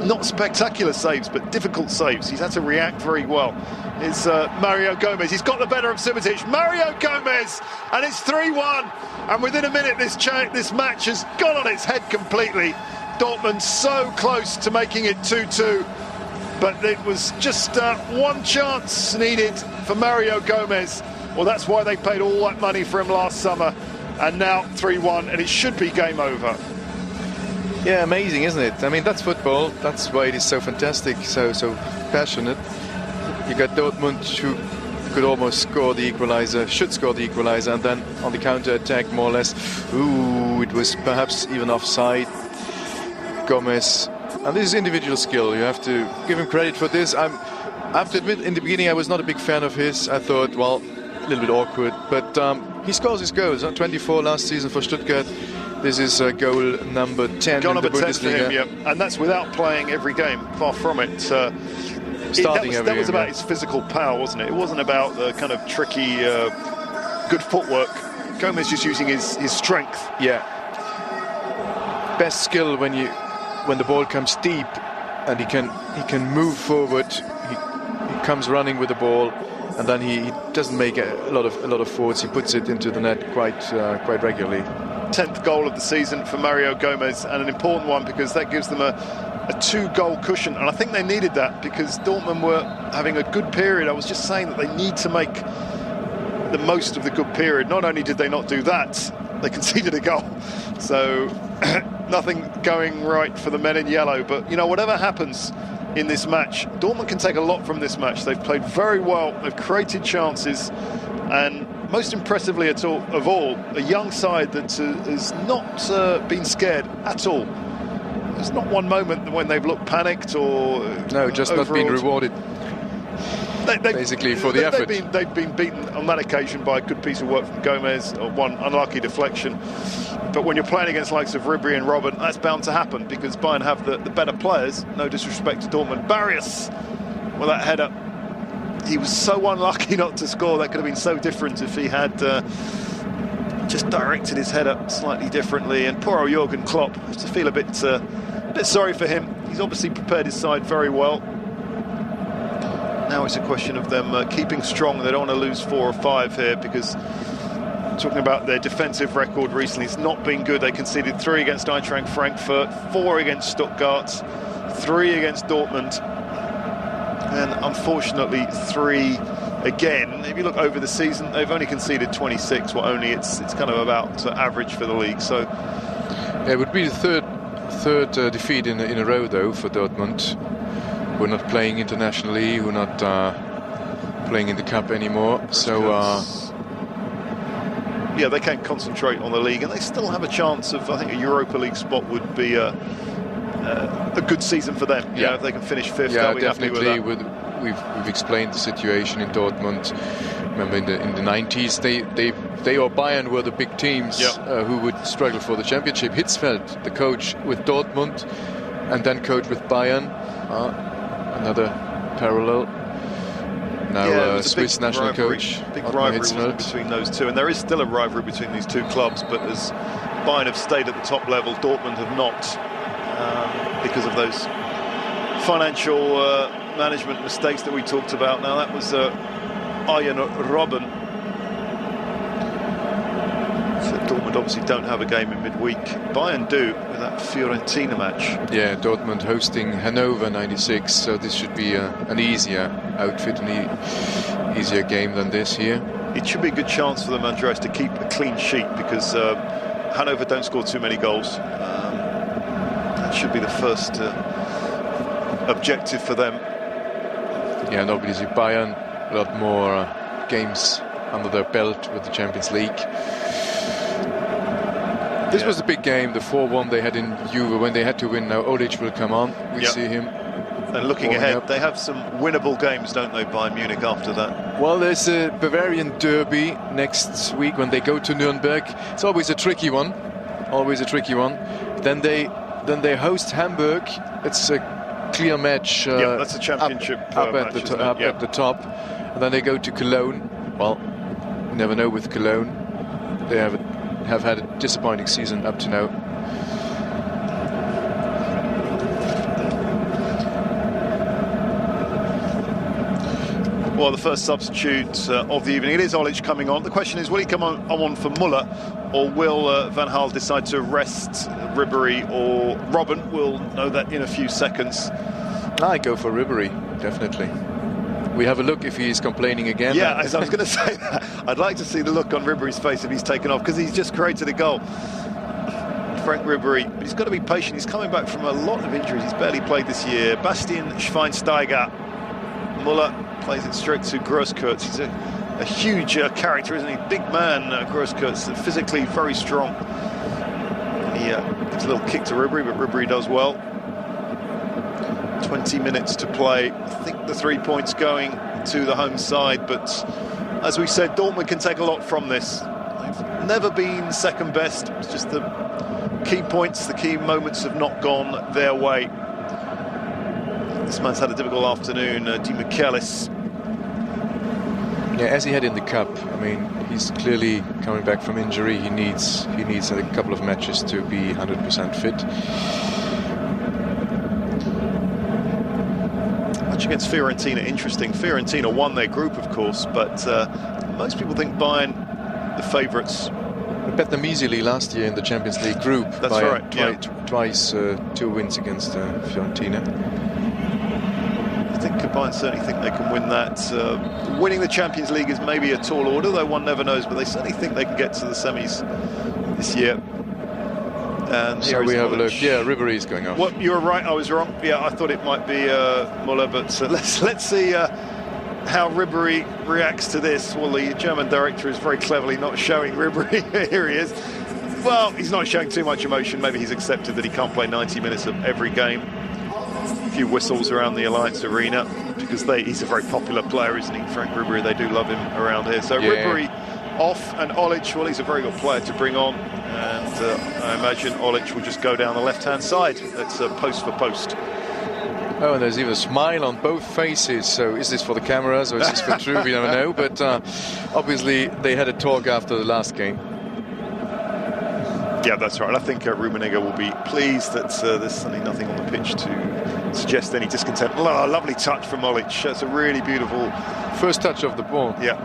not spectacular saves, but difficult saves. He's had to react very well. It's Mario Gomez. He's got the better of Simitic. Mario Gomez, and it's 3-1. And within a minute, this match has gone on its head completely. Dortmund so close to making it 2-2, but it was just one chance needed for Mario Gomez. Well, that's why they paid all that money for him last summer. And now 3-1, and it should be game over. Yeah, amazing, isn't it? I mean, that's football. That's why it is so fantastic, so passionate. You got Dortmund, who could almost score the equalizer, should score the equalizer, and then on the counter-attack, more or less, it was perhaps even offside. Gomez, and this is individual skill. You have to give him credit for this. I have to admit, in the beginning, I was not a big fan of his. I thought, well, a little bit awkward, but he scores his goals. 24 last season for Stuttgart. This is goal number 10 in the Bundesliga. Him, and that's without playing every game. Far from it. That was about his physical power, wasn't it? It wasn't about the kind of tricky, good footwork. Gomez just using his strength. Yeah. Best skill when the ball comes deep, and he can move forward. He comes running with the ball, and then he doesn't make a lot of forwards. He puts it into the net quite regularly. 10th goal of the season for Mario Gomez, and an important one because that gives them a 2-goal cushion, and I think they needed that because Dortmund were having a good period. I was just saying that they need to make the most of the good period. Not only did they not do that, they conceded a goal. So nothing going right for the men in yellow. But, you know, whatever happens in this match, Dortmund can take a lot from this match. They've played very well. They've created chances. And most impressively of all, a young side that has not been scared at all. There's not one moment when they've looked panicked or... No, just not been rewarded. Basically for the effort. They've been beaten on that occasion by a good piece of work from Gomez, or one unlucky deflection. But when you're playing against the likes of Ribery and Robben, that's bound to happen because Bayern have the better players. No disrespect to Dortmund. Barrios, well, that header, he was so unlucky not to score. That could have been so different if he had just directed his header slightly differently. And poor old Jurgen Klopp, I have to feel a bit sorry for him. He's obviously prepared his side very well. Now it's a question of them keeping strong. They don't want to lose 4 or 5 here because talking about their defensive record recently, it's not been good. They conceded 3 against Eintracht Frankfurt, 4 against Stuttgart, 3 against Dortmund, and unfortunately 3 again. If you look over the season, they've only conceded 26. Well, only it's kind of about average for the league. So yeah, it would be the third defeat in a row though for Dortmund. We're not playing internationally. We're not playing in the cup anymore. So yeah, they can't concentrate on the league, and they still have a chance of. I think a Europa League spot would be a good season for them. Yeah, if they can finish 5th. Yeah, be definitely. Happy with that. We've explained the situation in Dortmund. Remember in the 90s, they or Bayern were the big teams who would struggle for the championship. Hitzfeld, the coach with Dortmund, and then coach with Bayern. Another parallel. Now Swiss national coach. Big rivalry between those two, and there is still a rivalry between these two clubs. But as Bayern have stayed at the top level, Dortmund have not, because of those financial management mistakes that we talked about. Now that was Arjen Robben. So Dortmund obviously don't have a game in midweek. Bayern do with that Fiorentina match. Yeah, Dortmund hosting Hanover 96, so this should be an easier outfit, an easier game than this here. It should be a good chance for them, Andreas, to keep a clean sheet because Hanover don't score too many goals. That should be the first objective for them. Yeah, and obviously Bayern a lot more games under their belt with the Champions League. This was the big game, the 4-1 they had in Juve when they had to win. Now Olic will come on. We see him. And looking ahead, they have some winnable games, don't they, Bayern Munich after that? Well, there's a Bavarian derby next week when they go to Nuremberg. It's always a tricky one. Always a tricky one. Then they host Hamburg. It's a clear match. That's a championship up at the top. And then they go to Cologne. Well, never know with Cologne. They have had a disappointing season up to now. Well, the first substitute of the evening, it is Olic coming on. The question is, will he come on for Muller, or will Van Gaal decide to rest Ribéry or Robben? We'll know that in a few seconds. I go for Ribéry, definitely. We have a look if he's complaining again. Yeah, as I was going to say that. I'd like to see the look on Ribéry's face if he's taken off, because he's just created a goal. Frank Ribéry, but he's got to be patient. He's coming back from a lot of injuries. He's barely played this year. Bastian Schweinsteiger. Muller plays it straight to Grosskurtz. He's a huge character, isn't he? Big man, Grosskurtz, physically very strong. And he gives a little kick to Ribéry, but Ribéry does well. 20 minutes to play. I think the 3 points going to the home side, but as we said, Dortmund can take a lot from this. They've never been second best. It's just the key points, the key moments have not gone their way. This man's had a difficult afternoon, Di Michelis. Yeah, as he had in the cup. I mean, he's clearly coming back from injury. He needs a couple of matches to be 100% fit. Match against Fiorentina, interesting. Fiorentina won their group, of course, but most people think Bayern the favourites. We bet them easily last year in the Champions League group. That's right. Twice 2 wins against Fiorentina. I think Bayern certainly think they can win that. Winning the Champions League is maybe a tall order, though one never knows, but they certainly think they can get to the semis this year. And so we have a look. Yeah, Ribéry is going off. Well, you were right, I was wrong. Yeah, I thought it might be Muller, but let's see how Ribéry reacts to this. Well, the German director is very cleverly not showing Ribéry. Here he is. Well, he's not showing too much emotion. Maybe he's accepted that he can't play 90 minutes of every game. A few whistles around the Alliance Arena, because he's a very popular player, isn't he, Frank Ribéry? They do love him around here. So yeah. Ribéry off, and Olic, well, he's a very good player to bring on, and I imagine Olic will just go down the left-hand side. It's post for post. Oh, and there's even a smile on both faces. So is this for the cameras or is this for true? We never know. But obviously they had a talk after the last game. Yeah, that's right. I think Rummenigge will be pleased that there's certainly nothing on the pitch to suggest any discontent. Oh, lovely touch from Olic. That's a really beautiful first touch of the ball. Yeah.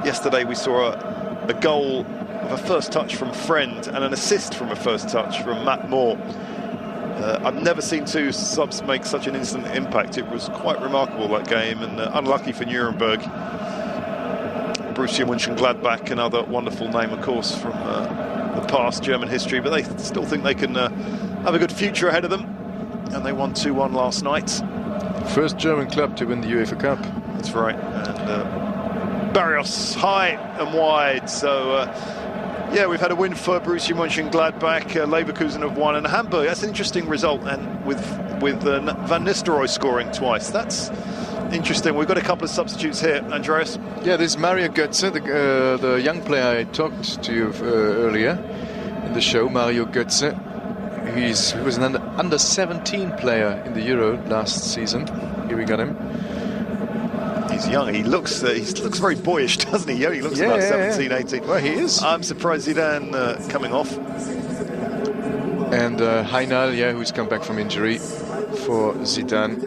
Yesterday we saw a goal of a first touch from Friend and an assist from a first touch from Matt Moore. I've never seen two subs make such an instant impact. It was quite remarkable, that game, and unlucky for Nuremberg. Borussia Mönchengladbach, another wonderful name, of course, from the past German history, but they still think they can have a good future ahead of them, and they won 2-1 last night. First German club to win the UEFA Cup. That's right, and Barrios high and wide, so yeah, we've had a win for Borussia Mönchengladbach. Leverkusen have won, and Hamburg, that's an interesting result, and with Van Nistelrooy scoring twice. That's interesting. We've got a couple of substitutes here, Andreas. Yeah, this is Mario Götze, the young player I talked to you earlier in the show, Mario Götze. He was an under-17 player in the Euro last season. Here we got him. He's young. He looks very boyish, doesn't he? He looks about 17, 18. Well, he is. I'm surprised Zidane coming off. And Heinal, who's come back from injury for Zidane.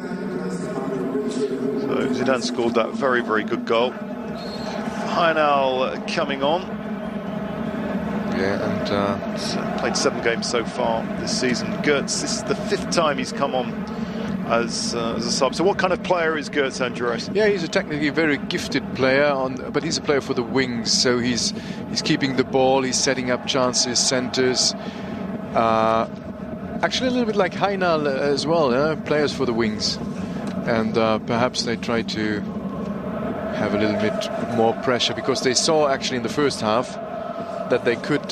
So Zidane scored that very, very good goal. Heinal coming on. Yeah, and played 7 games so far this season. Götze, this is the 5th time he's come on as a sub. So what kind of player is Götze, Andreas? Yeah, he's a technically very gifted player, but he's a player for the wings. So he's keeping the ball, he's setting up chances, centres. Actually, a little bit like Heinal as well, players for the wings. And perhaps they try to have a little bit more pressure, because they saw actually in the first half that they could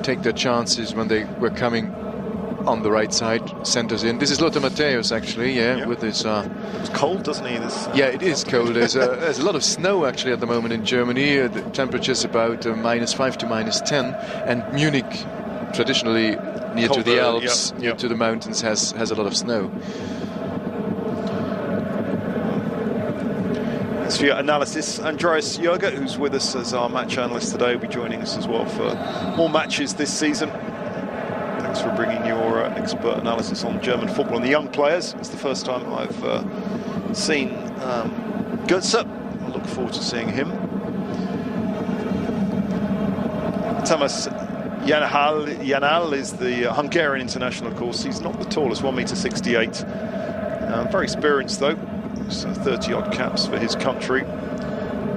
take their chances when they were coming on the right side, centers in. This is Lothar Matthäus, actually, with his... It's cold, doesn't he? Yeah, it is cold. There's a lot of snow, actually, at the moment in Germany. The temperature's about -5 to -10. And Munich, traditionally near colder, to the Alps, near to the mountains, has a lot of snow. Thanks for your analysis. Andreas Jürger, who's with us as our match analyst today, will be joining us as well for more matches this season. Thanks for bringing your expert analysis on German football and the young players. It's the first time I've seen Götze. I look forward to seeing him. Thomas Janál is the Hungarian international, of course. He's not the tallest, 1.68 m. Very experienced, though. 30-odd caps for his country.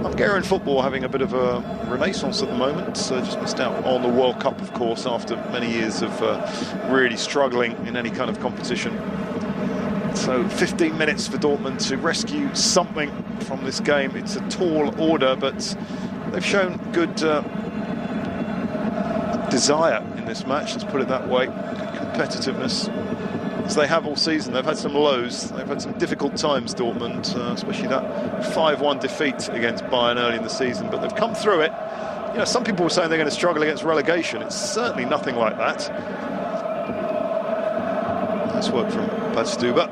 Hungarian football having a bit of a renaissance at the moment. Just missed out on the World Cup, of course, after many years of really struggling in any kind of competition. So 15 minutes for Dortmund to rescue something from this game. It's a tall order, but they've shown good desire in this match, let's put it that way. Good competitiveness, as they have all season. They've had some lows, they've had some difficult times, Dortmund, especially that 5-1 defeat against Bayern early in the season, but they've come through it. You know, some people were saying they're going to struggle against relegation. It's certainly nothing like that. Nice work from Badstuber.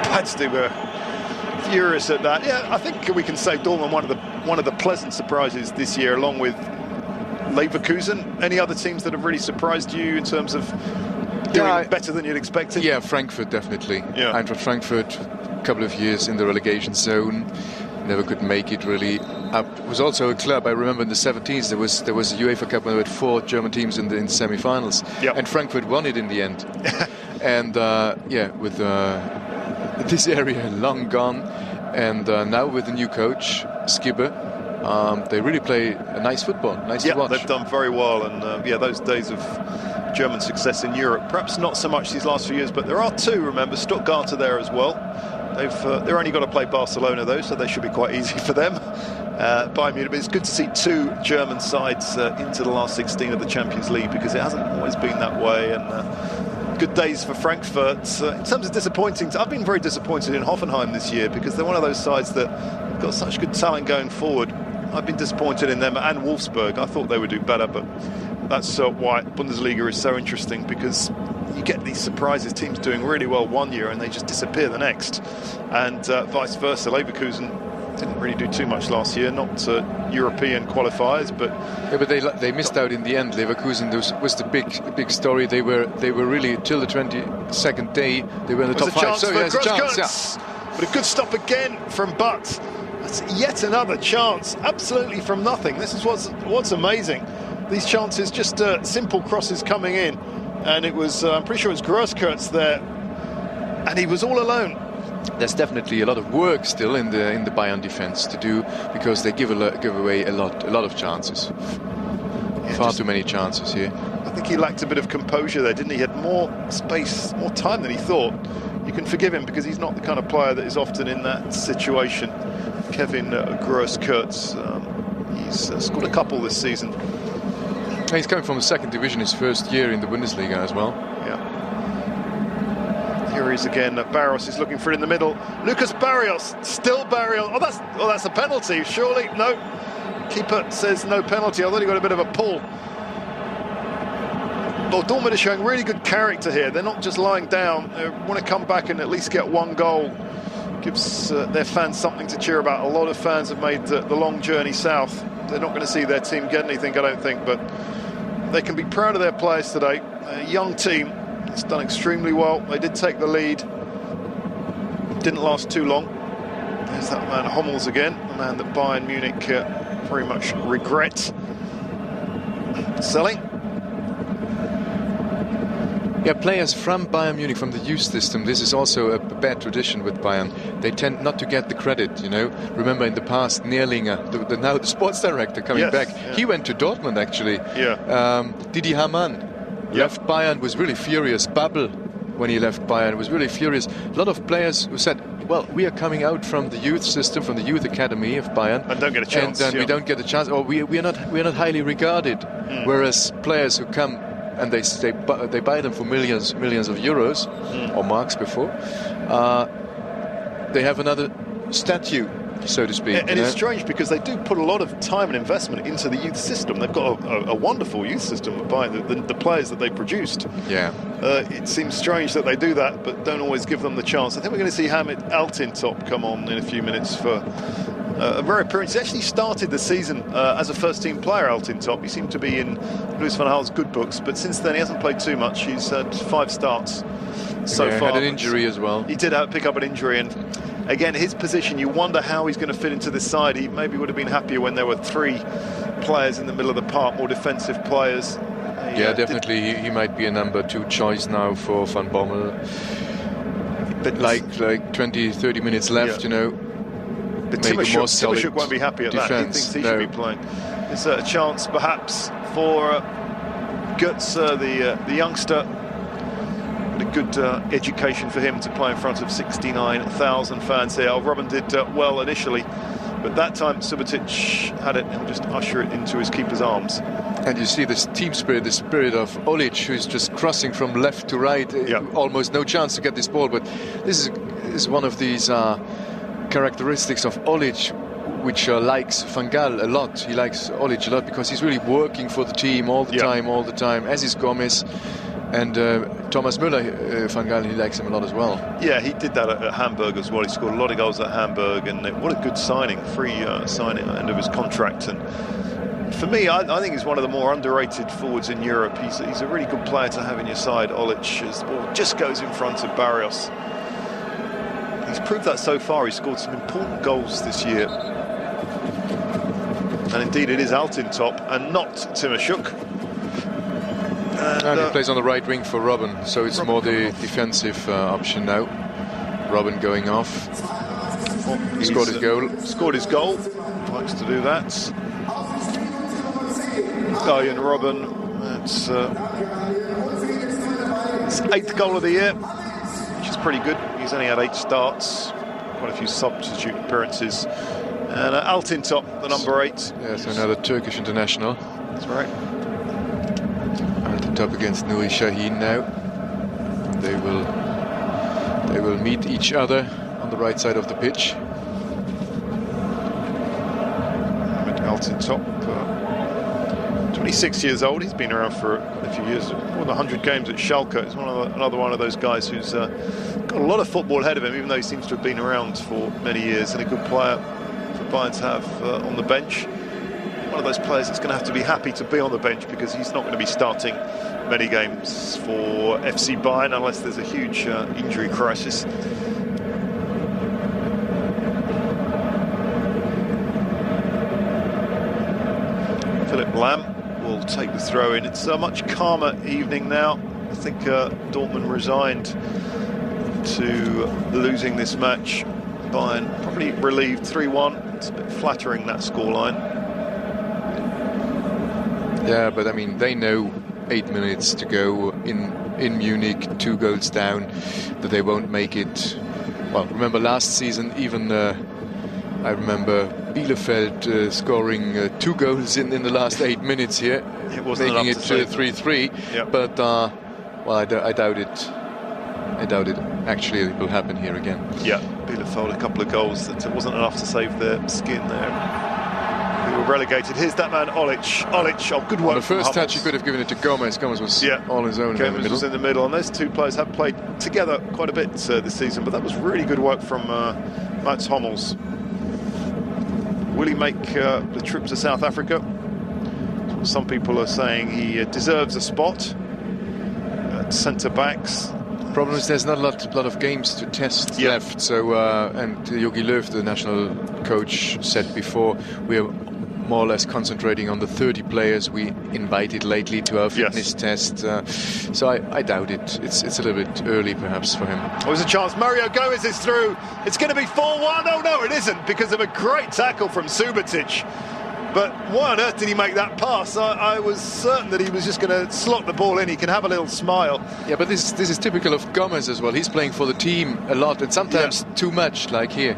Badstuber furious at that. Yeah, I think we can say Dortmund one of the pleasant surprises this year, along with Leverkusen. Any other teams that have really surprised you in terms of doing better than you'd expected? Yeah, Frankfurt definitely. Yeah. Eintracht Frankfurt, a couple of years in the relegation zone, never could make it really up. It was also a club, I remember in the 70s, there was a UEFA Cup when there were 4 German teams in the semi-finals, and Frankfurt won it in the end. And with this area long gone, and now with the new coach Skibbe, they really play a nice football, nice to watch. They've done very well, and those days of German success in Europe, perhaps not so much these last few years, but there are 2, remember. Stuttgart are there as well. They're only got to play Barcelona though, so they should be quite easy for them. Bayern Munich, but it's good to see 2 German sides into the last 16 of the Champions League, because it hasn't always been that way. And good days for Frankfurt. In terms of disappointing, I've been very disappointed in Hoffenheim this year, because they're one of those sides that have got such good talent going forward. I've been disappointed in them, and Wolfsburg. I thought they would do better, but that's why Bundesliga is so interesting, because you get these surprises, teams doing really well one year and they just disappear the next, and vice versa. Leverkusen didn't really do too much last year, not European qualifiers, but they missed out in the end. Leverkusen was the big story. They were really till the 22nd day they were in the top 5. So there's a chance, but a good stop again from Butt. That's yet another chance, absolutely from nothing. This is what's amazing. These chances, just simple crosses coming in, and it was I'm pretty sure it was Grosskurtz there, and he was all alone. There's definitely a lot of work still in the Bayern defense to do, because they give away a lot of chances. Far too many chances here. I think he lacked a bit of composure there, didn't he? He had more space, more time than he thought. You can forgive him, because he's not the kind of player that is often in that situation. Kevin Grosskurtz, he's scored a couple this season. He's coming from the 2nd division, his first year in the Bundesliga as well. Yeah. Here he is again. Barrios is looking for it in the middle. Lucas Barrios, still Barrios. Oh, that's a penalty, surely? No. Keeper says no penalty. I thought he got a bit of a pull. Well, Dortmund are showing really good character here. They're not just lying down. They want to come back and at least get 1 goal. Gives their fans something to cheer about. A lot of fans have made the long journey south. They're not going to see their team get anything, I don't think, but they can be proud of their players today. A young team. It's done extremely well. They did take the lead. Didn't last too long. There's that man Hummels again, the man that Bayern Munich very much regret selling. Yeah, players from Bayern Munich, from the youth system, this is also a bad tradition with Bayern. They tend not to get the credit, you know. Remember in the past, Nerlinger, now the sports director coming back, he went to Dortmund actually. Didi Hamann left Bayern, was really furious. Babbel, when he left Bayern, was really furious. A lot of players who said, well, we are coming out from the youth system, from the youth academy of Bayern, and don't get a chance. And we don't get a chance, or we are not highly regarded. Whereas players who come and they buy them for millions of euros or marks before, they have another statue. so to speak. And it's strange because they do put a lot of time and investment into the youth system. They've got a wonderful youth system by the players that they produced. Yeah. It seems strange that they do that, but don't always give them the chance. I think we're going to see Hamid Altintop come on in a few minutes for a rare appearance. He actually started the season as a first-team player, Altintop. He seemed to be in Louis van Gaal's good books, but since then he hasn't played too much. He's had 5 starts so far. He had an injury as well. He did pick up an injury, and again, his position, you wonder how he's going to fit into this side. He maybe would have been happier when there were 3 players in the middle of the park, more defensive players. Yeah, definitely he might be a number 2 choice now for Van Bommel. But like 20-30 minutes left, you know. But Timashuk won't be happy at that. He thinks he should be playing. There's a chance perhaps for Götze, the youngster. A good education for him to play in front of 69,000 fans here. Robben did well initially, but that time Subotic had it and just usher it into his keeper's arms. And you see this team spirit, the spirit of Olic, who's just crossing from left to right. Almost no chance to get this ball, but this is one of these characteristics of Olic, which likes Van Gaal a lot. He likes Olic a lot because he's really working for the team all the time, as is Gomez. And Thomas Müller, Van Gaal, he likes him a lot as well. Yeah, he did that at Hamburg as well. He scored a lot of goals at Hamburg, and what a good signing, free signing at the end of his contract. And for me, I think he's one of the more underrated forwards in Europe. He's a really good player to have in your side, Olic, as the ball just goes in front of Barrios. He's proved that so far. He's scored some important goals this year. And indeed, it is Altintop and not Timashuk. And he plays on the right wing for Robben, so it's more the defensive option now. Robben going off. He scored his goal. Scored his goal. Likes to do that. Bayern Robben. That's his 8th goal of the year, which is pretty good. He's only had 8 starts, quite a few substitute appearances. And Altintop, the number 8. Yes, another Turkish international. That's right. Up against Nuri Sahin now. They will meet each other on the right side of the pitch. Altintop, 26 years old. He's been around for a few years, more than 100 games at Schalke. He's another one of those guys who's got a lot of football ahead of him, even though he seems to have been around for many years, and a good player for Bayern to have on the bench. One of those players that's going to have to be happy to be on the bench, because he's not going to be starting many games for FC Bayern unless there's a huge injury crisis. Philip Lahm will take the throw in. It's a much calmer evening now. I think Dortmund resigned to losing this match. Bayern probably relieved 3-1. It's a bit flattering, that scoreline. Yeah, but I mean, they know 8 minutes to go in Munich, 2 goals down, that they won't make it. Well, remember last season, even I remember Bielefeld scoring 2 goals in the last 8 minutes here, making it 3-3. Yep. But well, I doubt it. I doubt it actually will happen here again. Yeah, Bielefeld, a couple of goals that wasn't enough to save their skin there. They were relegated. Here's that man, Olic. Oh, good work. On the first touch, he could have given it to Gomez. Gomez was all his own. Gomez was in the middle, and those 2 players have played together quite a bit this season, but that was really good work from Mats Hummels. Will he make the trip to South Africa? Some people are saying he deserves a spot at centre-backs. Problem is there's not a lot of games to test left. So and Jogi Löw, the national coach, said before, we are more or less concentrating on the 30 players we invited lately to our fitness test. So I doubt it. It's a little bit early perhaps for him. There's a chance. Mario Gomez is through. It's going to be 4-1. Oh no, it isn't, because of a great tackle from Subotic. But why on earth did he make that pass? I was certain that he was just going to slot the ball in. He can have a little smile. Yeah, but this is typical of Gomez as well. He's playing for the team a lot, and sometimes too much, like here.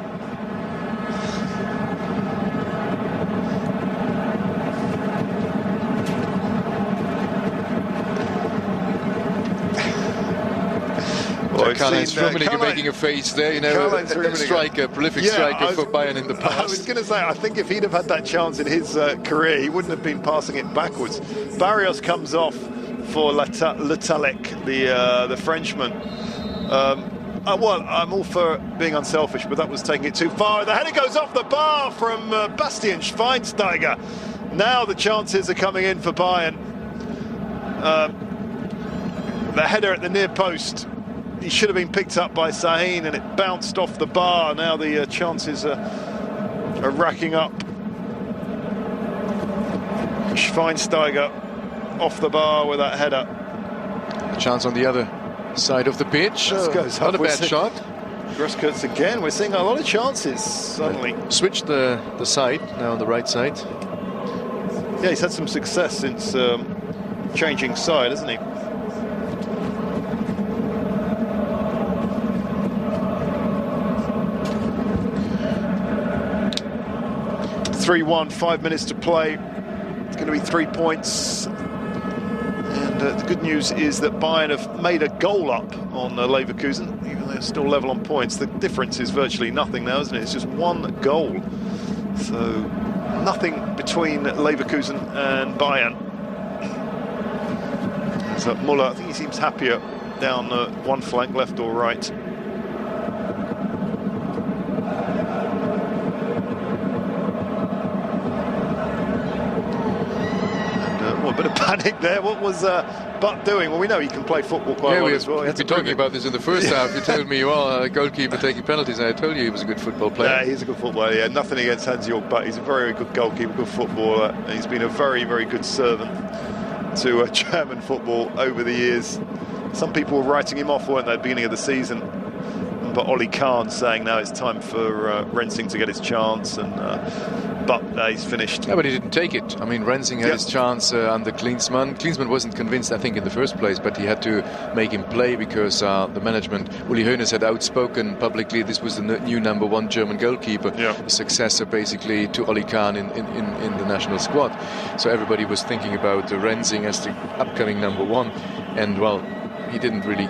Karl-Heinz Rummenigge making a face there, you know, a striker, prolific striker for Bayern in the past. I was going to say, I think if he'd have had that chance in his career, he wouldn't have been passing it backwards. Barrios comes off for Letalek, the Frenchman. Well, I'm all for being unselfish, but that was taking it too far. The header goes off the bar from Bastian Schweinsteiger. Now the chances are coming in for Bayern. The header at the near post, he should have been picked up by Sahin, and it bounced off the bar. Now the chances are racking up. Schweinsteiger off the bar with that header. A chance on the other side of the pitch. Not a bad shot. Grosskreutz again. We're seeing a lot of chances suddenly. Switched the side, now on the right side. Yeah, he's had some success since changing side, hasn't he? (3-1), 5 minutes to play. It's going to be 3 points. And the good news is that Bayern have made a goal up on Leverkusen, even though they're still level on points. The difference is virtually nothing now, isn't it? It's just one goal. So nothing between Leverkusen and Bayern. So Muller, I think he seems happier down one flank, left or right. A bit of panic there. What was Butt doing? Well, we know he can play football quite well as well. We've been talking about this in the first half. You told me, well, a goalkeeper taking penalties, and I told you he was a good football player. Yeah, he's a good footballer. Yeah, nothing against Hans-Jörg Butt. He's a very good goalkeeper, good footballer. And he's been a very, very good servant to German football over the years. Some people were writing him off, weren't they, at the beginning of the season? But Oli Kahn saying now it's time for Rensing to get his chance, and but he's finished. Yeah, but he didn't take it. I mean, Rensing had his chance under Klinsmann. Klinsmann wasn't convinced, I think, in the first place, but he had to make him play because the management, Uli Hoeneß, had outspoken publicly this was the new #1 German goalkeeper, a successor basically to Oli Kahn in the national squad. So everybody was thinking about Rensing as the upcoming #1, and well, he didn't really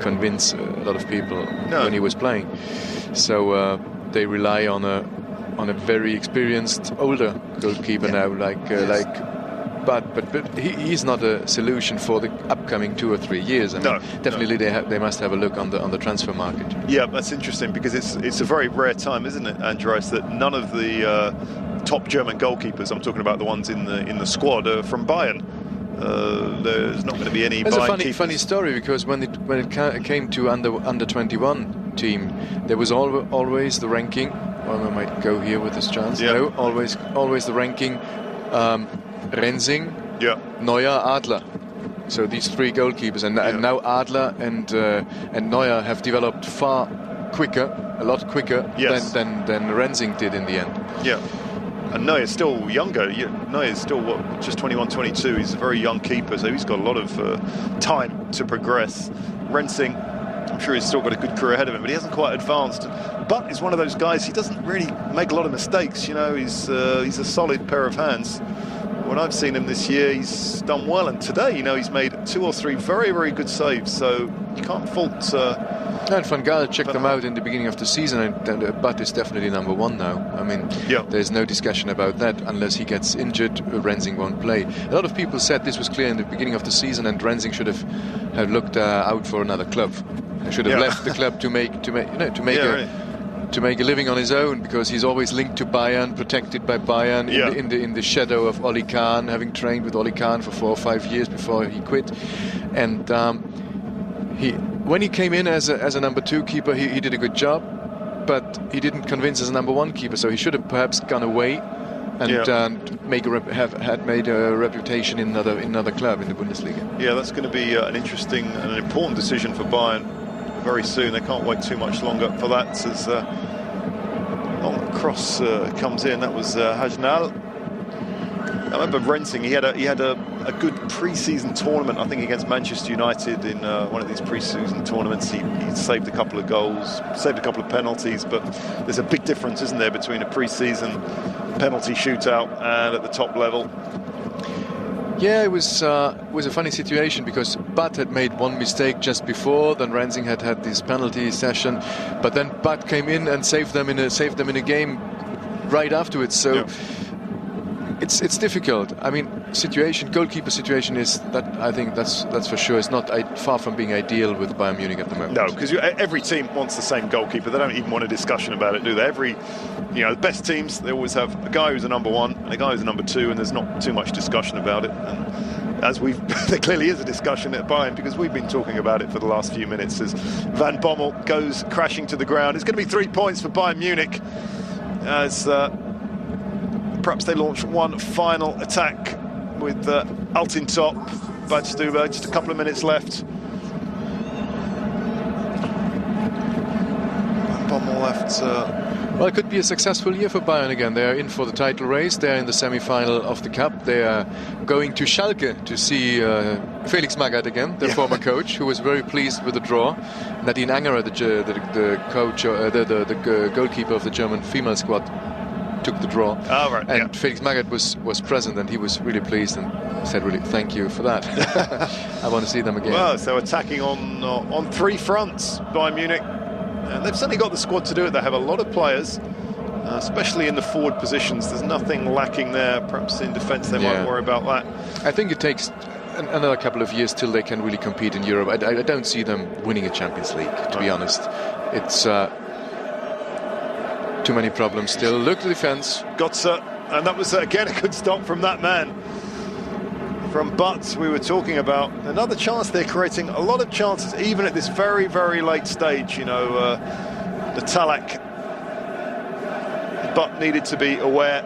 convince a lot of people when he was playing. So they rely on a very experienced older goalkeeper now, but he's not a solution for the upcoming 2 or 3 years. I mean, definitely they must have a look on the transfer market. Yeah, that's interesting because it's a very rare time, isn't it, Andreas, that none of the top German goalkeepers, I'm talking about the ones in the squad, are from Bayern. There's not going to be any. There's a funny story, because when it came to under 21 team, there was always the ranking. Well, I might go here with this chance. Yeah. No, always the ranking. Rensing, Neuer, Adler. So these 3 goalkeepers, and now Adler and Neuer have developed a lot quicker than Rensing did in the end. Yeah. And Neuer's still younger. Neuer's still, just 21, 22. He's a very young keeper, so he's got a lot of time to progress. Rensing, I'm sure he's still got a good career ahead of him, but he hasn't quite advanced. But he's one of those guys, he doesn't really make a lot of mistakes. You know, he's a solid pair of hands. When I've seen him this year, he's done well. And today, he's made 2 or 3 very, very good saves. So you can't fault... And Van Gaal checked them out in the beginning of the season, and Butt is definitely #1 now. I mean, there's no discussion about that. Unless he gets injured, Rensing won't play. A lot of people said this was clear in the beginning of the season, and Rensing should have looked out for another club. He should have left the club to make a living on his own, because he's always linked to Bayern, protected by Bayern, in the shadow of Oli Kahn, having trained with Oli Kahn for 4 or 5 years before he quit. And when he came in as a #2 keeper, he did a good job, but he didn't convince as a #1 keeper. So he should have perhaps gone away and had made a reputation in another club in the Bundesliga. Yeah, that's going to be an interesting and an important decision for Bayern very soon. They can't wait too much longer for that. As long cross comes in, that was Hajnal. I remember Rensing, he had a good pre-season tournament, I think, against Manchester United in one of these pre-season tournaments. He saved a couple of goals, saved a couple of penalties, but there's a big difference, isn't there, between a pre-season penalty shootout and at the top level? Yeah, it was a funny situation because Butt had made one mistake just before. Then Rensing had this penalty session, but then Butt came in and saved them in a game right afterwards. So. Yeah. It's difficult. I mean, goalkeeper situation is that, I think that's for sure. It's not far from being ideal with Bayern Munich at the moment. No, because every team wants the same goalkeeper. They don't even want a discussion about it, do they? The best teams, they always have a guy who's a number one and a guy who's a number two, and there's not too much discussion about it. And there clearly is a discussion at Bayern, because we've been talking about it for the last few minutes as Van Bommel goes crashing to the ground. It's going to be 3 points for Bayern Munich as perhaps they launch one final attack with Altintop, Badstuber, just a couple of minutes left. Bommel left. Well, it could be a successful year for Bayern again. They are in for the title race. They are in the semi-final of the cup. They are going to Schalke to see Felix Magath again, their former coach, who was very pleased with the draw. Nadine Angerer, the coach, the goalkeeper of the German female squad, took the draw. Oh, right, and Felix Magath was present, and he was really pleased and said, really, thank you for that. I want to see them again. Well, so attacking on 3 fronts, Bayern Munich. And they've certainly got the squad to do it. They have a lot of players, especially in the forward positions. There's nothing lacking there. Perhaps in defence they might worry about that. I think it takes another couple of years till they can really compete in Europe. I don't see them winning a Champions League, to be honest. It's too many problems still. Look at the defence. Götze, and that was again a good stop from that man. From Butts, we were talking about another chance. They're creating a lot of chances, even at this very, very late stage. The Talak, Butt needed to be aware.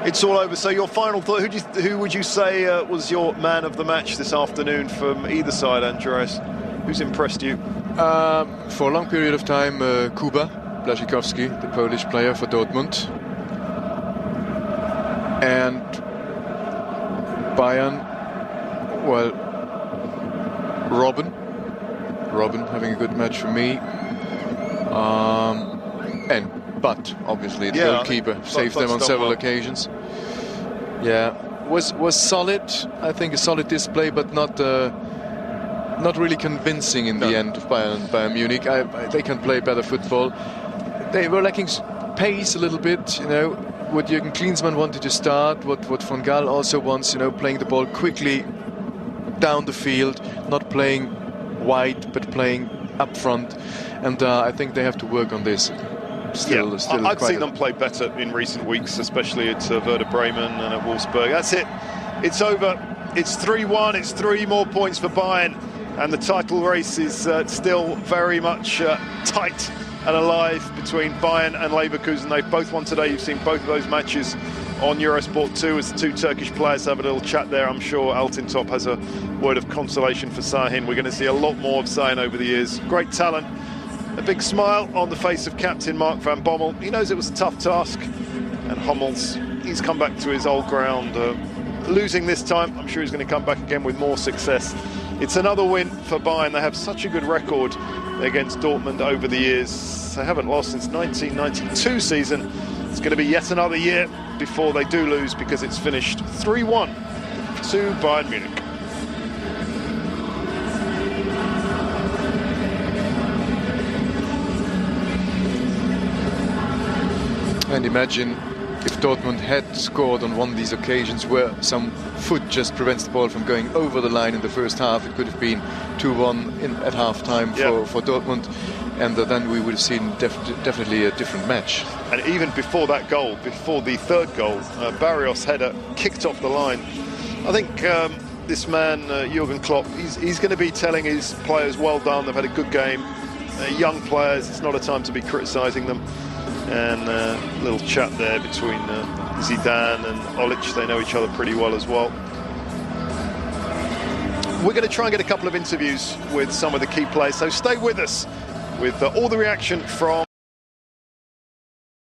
It's all over. So your final thought, who would you say was your man of the match this afternoon from either side, Andreas? Who's impressed you? For a long period of time, Kuba Błaszczykowski, the Polish player for Dortmund. And Bayern, well, Robin having a good match for me. And Butt, obviously, the goalkeeper, saved them on several occasions. Yeah, was solid. I think a solid display, but not really convincing in the end of Bayern Munich. They can play better football. They were lacking pace a little bit, what Jürgen Klinsmann wanted to start, what Van Gaal also wants, playing the ball quickly down the field, not playing wide, but playing up front. And I think they have to work on this. Still I've seen them play better in recent weeks, especially at Werder Bremen and at Wolfsburg. That's it. It's over. It's 3-1. It's 3 more points for Bayern. And the title race is still very much tight and alive between Bayern and Leverkusen. They've both won today. You've seen both of those matches on Eurosport 2 as the 2 Turkish players have a little chat there. I'm sure Altintop has a word of consolation for Sahin. We're going to see a lot more of Sahin over the years. Great talent. A big smile on the face of captain Mark Van Bommel. He knows it was a tough task. And Hummels, he's come back to his old ground. Losing this time, I'm sure he's going to come back again with more success. It's another win for Bayern. They have such a good record against Dortmund over the years. They haven't lost since 1992 season. It's going to be yet another year before they do lose, because it's finished 3-1 to Bayern Munich. And imagine if Dortmund had scored on one of these occasions where some foot just prevents the ball from going over the line in the first half. It could have been 2-1 at half-time for Dortmund, and then we would have seen definitely a different match. And even before that goal, before the third goal, Barrios' header kicked off the line. I think this man, Jürgen Klopp, he's going to be telling his players, well done, they've had a good game. Young players, it's not a time to be criticising them. And a little chat there between Zidane and Olic. They know each other pretty well as well. We're going to try and get a couple of interviews with some of the key players, so stay with us with all the reaction from